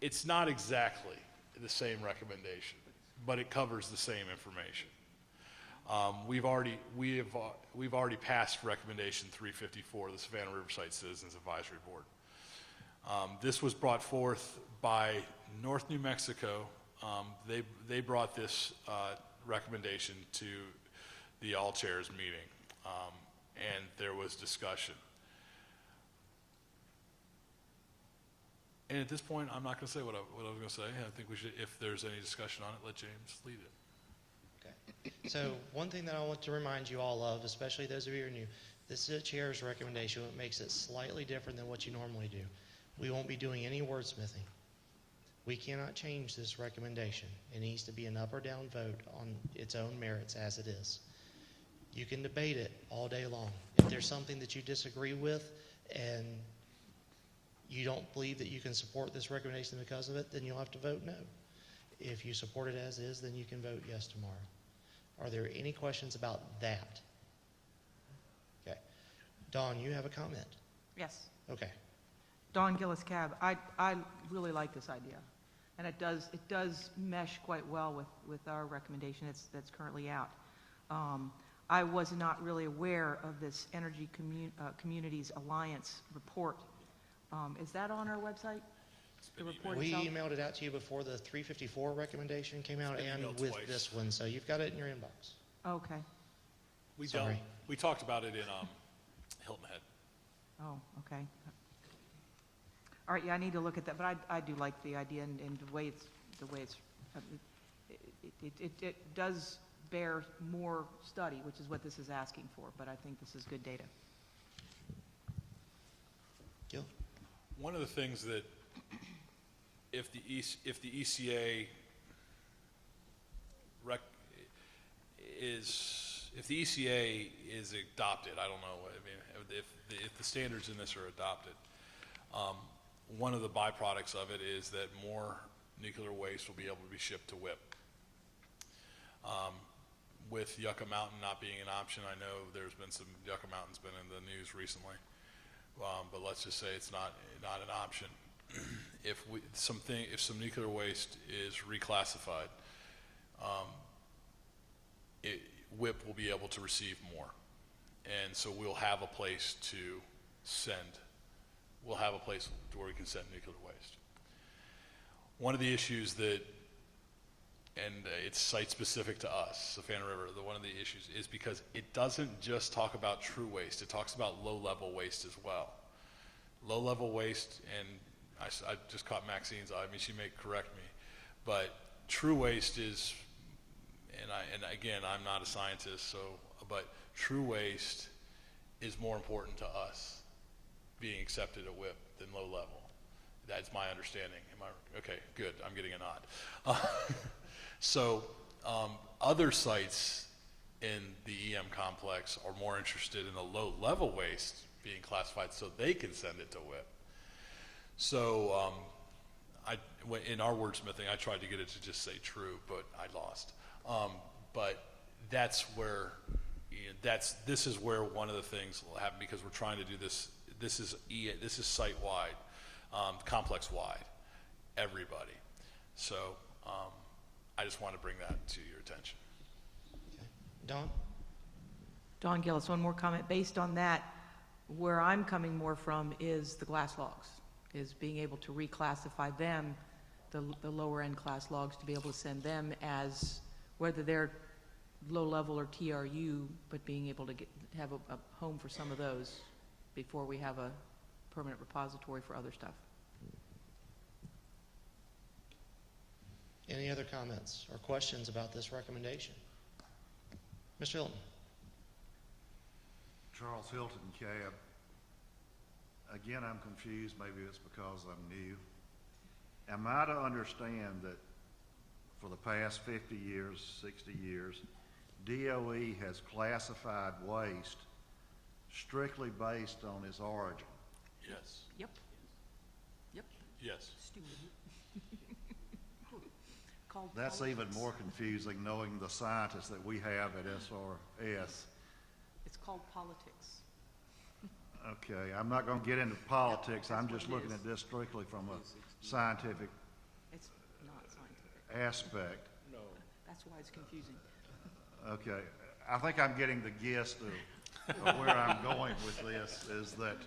It's not exactly the same recommendation, but it covers the same information. We've already passed recommendation 354, the Savannah Riverside Citizens Advisory Board. This was brought forth by North New Mexico. They brought this recommendation to the all chairs meeting, and there was discussion. And at this point, I'm not going to say what I was going to say. I think we should, if there's any discussion on it, let James lead it. Okay. So one thing that I want to remind you all of, especially those of you who are new, this is a chair's recommendation. It makes it slightly different than what you normally do. We won't be doing any wordsmithing. We cannot change this recommendation. It needs to be an up or down vote on its own merits as it is. You can debate it all day long. If there's something that you disagree with and you don't believe that you can support this recommendation because of it, then you'll have to vote no. If you support it as is, then you can vote yes tomorrow. Are there any questions about that? Okay. Dawn, you have a comment? Yes. Okay. Dawn Gillis Cab, I really like this idea. And it does mesh quite well with our recommendation that's currently out. I was not really aware of this Energy Communities Alliance report. Is that on our website? The report We itself? emailed it out to you before the 354 recommendation came out and with twice. this one, so you've got it in your inbox. Okay. We talked about it in Hilton Head. Oh, okay. All right, yeah, I need to look at that, but I do like the idea and the way it's it does bear more study, which is what this is asking for, but I think this is good data. Gil? One of the things that if the ECA if the ECA is adopted, I don't know, I mean, if the standards in this are adopted, one of the byproducts of it is that more nuclear waste will be able to be shipped to WIP. With Yucca Mountain not being an option, I know there's been some, Yucca Mountain's been in the news recently, but let's just say it's not an option. If some nuclear waste is reclassified, WIP will be able to receive more, and so we'll have a place to send. We'll have a place where we can send nuclear waste. One of the issues that, and it's site specific to us, Savannah River, one of the issues is because it doesn't just talk about true waste, it talks about low-level waste as well. Low-level waste, and I just caught Maxine's eye, I mean, she may correct me, but true waste is, and again, I'm not a scientist, so, but true waste is more important to us being accepted at WIP than low level. That's my understanding. Okay, good, I'm getting a nod. So other sites in the EM complex are more interested in the low level waste being classified so they can send it to WIP. So in our wordsmithing, I tried to get it to just say true, but I lost. But that's where, this is where one of the things will happen, because we're trying to do this. This is site-wide, complex-wide, everybody. So I just want to bring that to your attention. Okay. Don? Don Gillis, one more comment. Based on that, where I'm coming more from is the glass logs, is being able to reclassify them, the lower end class logs, to be able to send them as, whether they're low level or TRU, but being able to have a home for some of those before we have a permanent repository for other stuff. Any other comments or questions about this recommendation? Mr. Hilton. Charles Hilton, cab. Again, I'm confused. Maybe it's because I'm new. Am I to understand that for the past 50 years, 60 years, DOE has classified waste strictly based on its origin? Yes. Yep. Yep. Yes. That's even more confusing knowing the scientists that we have at SRS. It's called politics. Okay, I'm not going to get into politics. I'm just looking at this strictly from a scientific It's not scientific. aspect. No. That's why it's confusing. Okay, I think I'm getting the gist of where I'm going with this, is that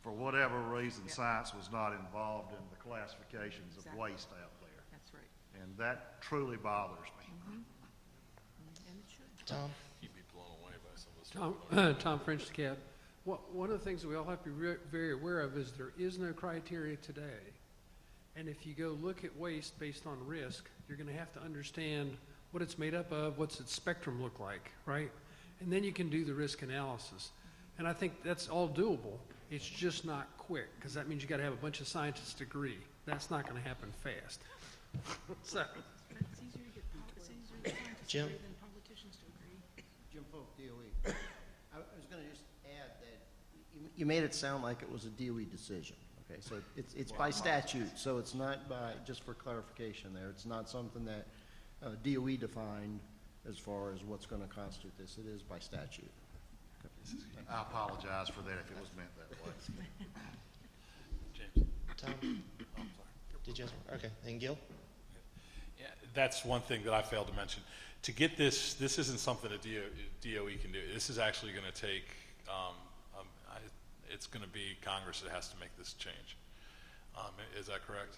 for whatever reason, science was not involved in the classifications of waste out there. That's right. And that truly bothers me. Mm-hmm. And it should. Tom? You'd be blown away by some of this stuff. Tom French, cab. One of the things that we all have to be very aware of is there is no criteria today. And if you go look at waste based on risk, you're going to have to understand what it's made up of, what's its spectrum look like, right? And then you can do the risk analysis. And I think that's all doable. It's just not quick, because that means you got to have a bunch of scientists agree. That's not going to happen fast. So. It's easier to get scientists Jim? to agree than politicians to agree. Jim Folk, DOE. I was going to just add that you made it sound like it was a DOE decision. Okay, so it's by statute, so it's not by, just for clarification there, it's not something that DOE defined as far as what's going to constitute this. It is by statute. I apologize for that if it was meant that way. James. Tom? Oh, I'm sorry. Did you answer? Okay, and Gil? Yeah, that's one thing that I failed to mention. To get this isn't something that DOE can do. This is actually going to take, it's going to be Congress that has to make this change. Is that correct?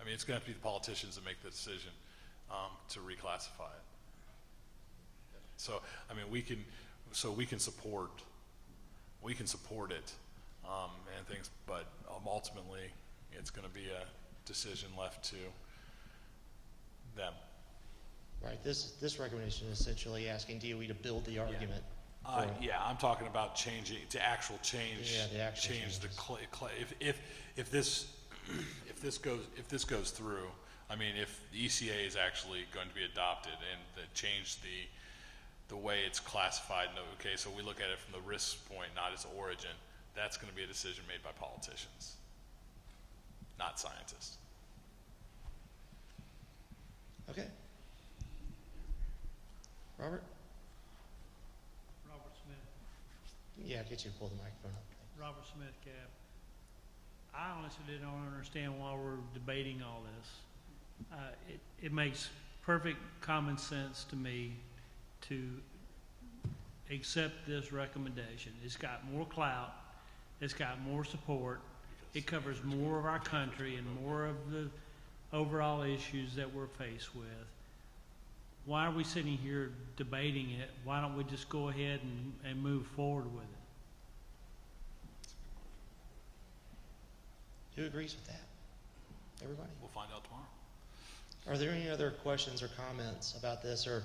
I mean, it's going to have to be the politicians that make the decision to reclassify it. So, I mean, we can support it and things, but ultimately, it's going to be a decision left to them. Right, this recommendation is essentially asking DOE to build the argument. Yeah, I'm talking about changing to actual change. Yeah, the actual change changes. If this goes through, I mean, if the ECA is actually going to be adopted and change the way it's classified, no, okay, so we look at it from the risk point, not its origin, that's going to be a decision made by politicians, not scientists. Okay. Robert? Robert Smith. Yeah, get you to pull the microphone up. Robert Smith, Cap. I honestly don't understand why we're debating all this. It makes perfect common sense to me to accept this recommendation. It's got more clout, it's got more support, it covers more of our country and more of the overall issues that we're faced with. Why are we sitting here debating it? Why don't we just go ahead and move forward with it? Who agrees with that? Everybody? We'll find out tomorrow. Are there any other questions or comments about this, or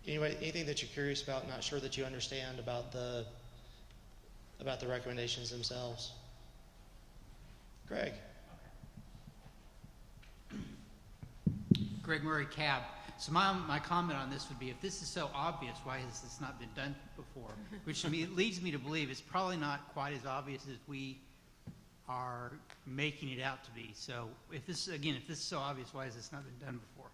anybody, anything that you're curious about, not sure that you understand about the recommendations themselves? Greg? Greg Murray, CAB. So my comment on this would be, if this is so obvious, why has this not been done before? Which to me, leads me to believe it's probably not quite as obvious as we are making it out to be. So if this, again, if this is so obvious, why has this not been done before?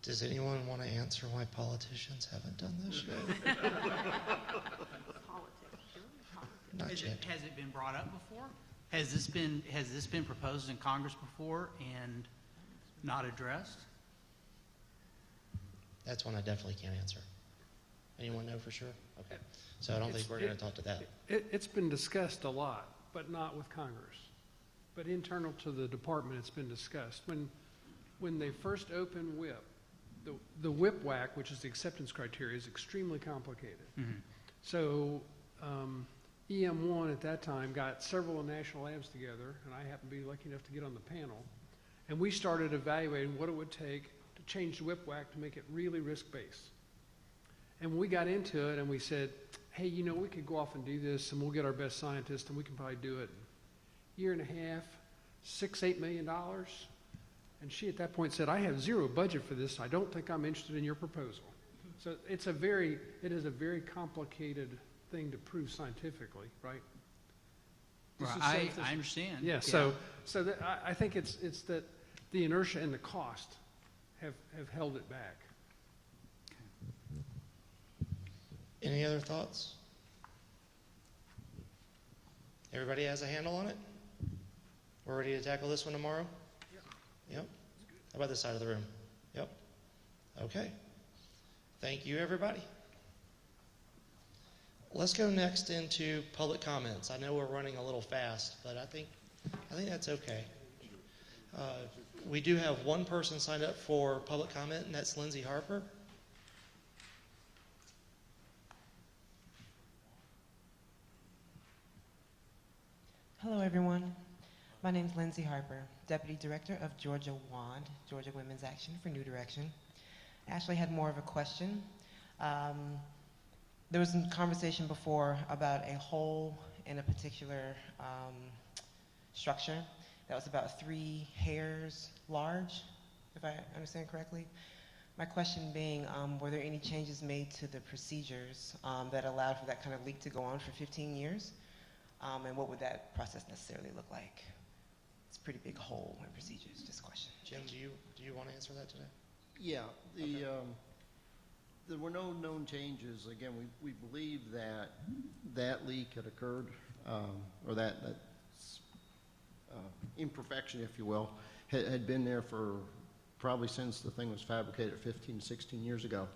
Does anyone want to answer why politicians haven't done this yet? Not yet. Has it been brought up before? Has this been proposed in Congress before and not addressed? That's one I definitely can't answer. Anyone know for sure? Okay. So I don't think we're going to talk to that. It's been discussed a lot, but not with Congress. But internal to the department, it's been discussed. When they first opened WIP, the WIP WAC, which is the acceptance criteria, is extremely complicated. Mm-hmm. So EM1 at that time got several national labs together, and I happened to be lucky enough to get on the panel, and we started evaluating what it would take to change the WIP WAC to make it really risk-based. And when we got into it and we said, hey, you know, we could go off and do this, and we'll get our best scientists, and we can probably do it in a year and a half, $6-8 million. And she at that point said, I have zero budget for this. I don't think I'm interested in your proposal. So it is a very complicated thing to prove scientifically, right? Right, I understand. Yeah, so I think it's that the inertia and the cost have held it back. Any other thoughts? Everybody has a handle on it? We're ready to tackle this one tomorrow? Yep. How about this side of the room? Yep. Okay. Thank you, everybody. Let's go next into public comments. I know we're running a little fast, but I think that's okay. We do have one person signed up for public comment, and that's Lindsay Harper. Hello, everyone. My name is Lindsay Harper, Deputy Director of Georgia WAND, Georgia Women's Action for New Direction. I actually had more of a question. There was some conversation before about a hole in a particular structure that was about 3 hairs large, if I understand correctly. My question being, were there any changes made to the procedures that allowed for that kind of leak to go on for 15 years? And what would that process necessarily look like? It's a pretty big hole in procedures, just a question. Jim, do you want to answer that today? Yeah, there were no known changes. Again, we believe that leak had occurred, or that imperfection, if you will, had been there for probably since the thing was fabricated 15, 16 years ago.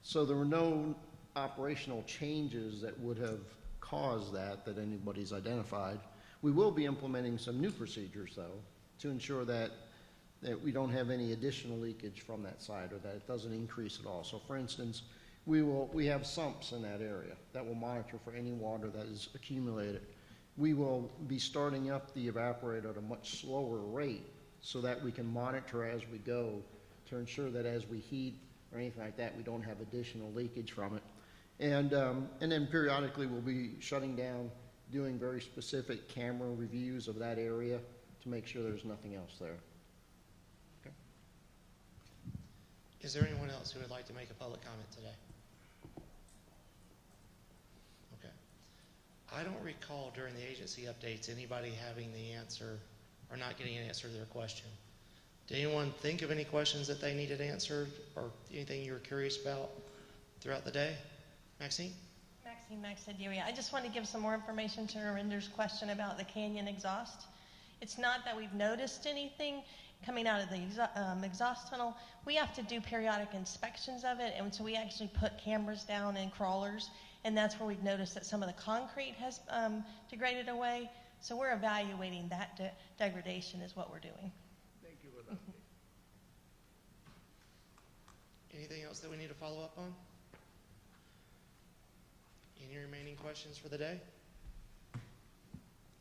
So there were no operational changes that would have caused that anybody's identified. We will be implementing some new procedures, though, to ensure that we don't have any additional leakage from that side, or that it doesn't increase at all. So, for instance, we have sumps in that area that will monitor for any water that is accumulated. We will be starting up the evaporator at a much slower rate so that we can monitor as we go to ensure that as we heat or anything like that, we don't have additional leakage from it. And then periodically we'll be shutting down, doing very specific camera reviews of that area to make sure there's nothing else there. Okay. Is there anyone else who would like to make a public comment today? Okay. I don't recall during the agency updates anybody having the answer or not getting an answer to their question. Did anyone think of any questions that they needed answered or anything you were curious about throughout the day? Maxine? Maxine Maxadiri. I just want to give some more information to Narendra's question about the canyon exhaust. It's not that we've noticed anything coming out of the exhaust tunnel. We have to do periodic inspections of it, and so we actually put cameras down and crawlers, and that's where we've noticed that some of the concrete has degraded away. So we're evaluating that degradation is what we're doing. Thank you for that. Anything else that we need to follow up on? Any remaining questions for the day?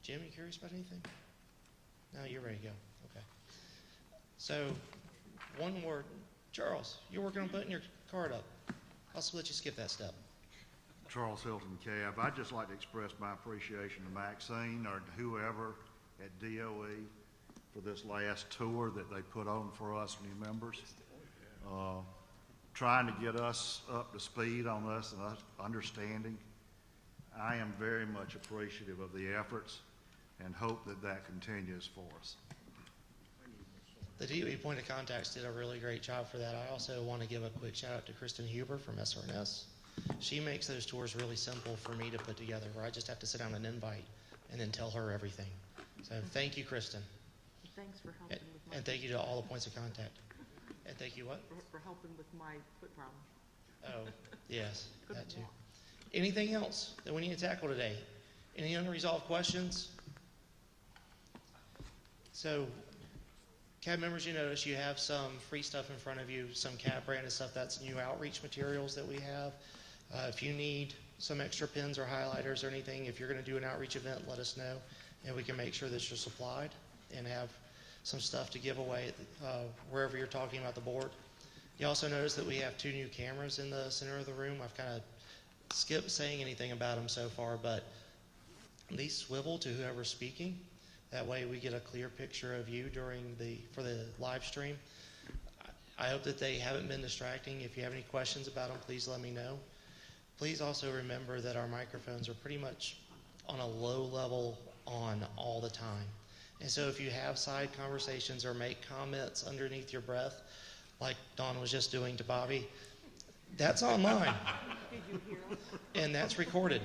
Jim, you curious about anything? No, you're ready to go. Okay. So, one more. Charles, you're working on putting your card up. I'll let you skip that step. Charles Hilton, Cab. I'd just like to express my appreciation to Maxine or to whoever at DOE for this last tour that they put on for us new members. Trying to get us up to speed on us and us understanding. I am very much appreciative of the efforts and hope that that continues for us. The DOE point of contacts did a really great job for that. I also want to give a quick shout out to Kristen Huber from SRS. She makes those tours really simple for me to put together, where I just have to sit down and invite and then tell her everything. So thank you, Kristen. Thanks for helping with my... And thank you to all the points of contact. And thank you what? For helping with my foot problem. Oh, yes, that too. Anything else that we need to tackle today? Any unresolved questions? So, CAB members, you notice you have some free stuff in front of you, some CAB branded stuff. That's new outreach materials that we have. If you need some extra pens or highlighters or anything, if you're going to do an outreach event, let us know, and we can make sure that you're supplied and have some stuff to give away wherever you're talking about the board. You also notice that we have 2 new cameras in the center of the room. I've kind of skipped saying anything about them so far, but these swivel to whoever's speaking. That way we get a clear picture of you for the live stream. I hope that they haven't been distracting. If you have any questions about them, please let me know. Please also remember that our microphones are pretty much on a low level on all the time. And so if you have side conversations or make comments underneath your breath, like Dawn was just doing to Bobby, that's online. Did you hear us? And that's recorded.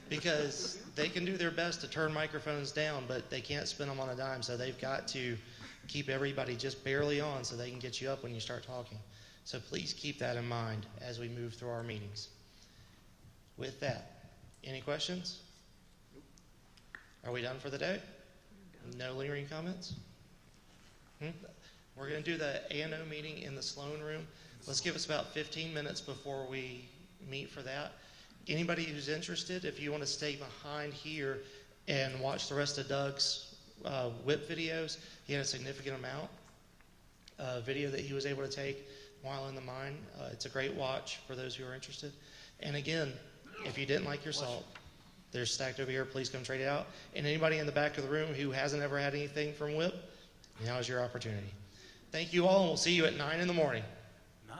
Because they can do their best to turn microphones down, but they can't spin them on a dime, so they've got to keep everybody just barely on so they can get you up when you start talking. So please keep that in mind as we move through our meetings. With that, any questions? Are we done for the day? No lingering comments? We're going to do the A&O meeting in the Sloan room. Let's give us about 15 minutes before we meet for that. Anybody who's interested, if you want to stay behind here and watch the rest of Doug's whip videos, he had a significant amount of video that he was able to take while in the mine. It's a great watch for those who are interested. And again, if you didn't like your salt, they're stacked over here. Please come trade it out. And anybody in the back of the room who hasn't ever had anything from WHIP, now is your opportunity. Thank you all, and we'll see you at 9 in the morning. 9?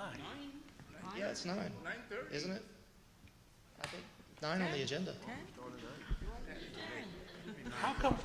Yeah, it's 9. 9:30. Isn't it? I think 9 on the agenda. How come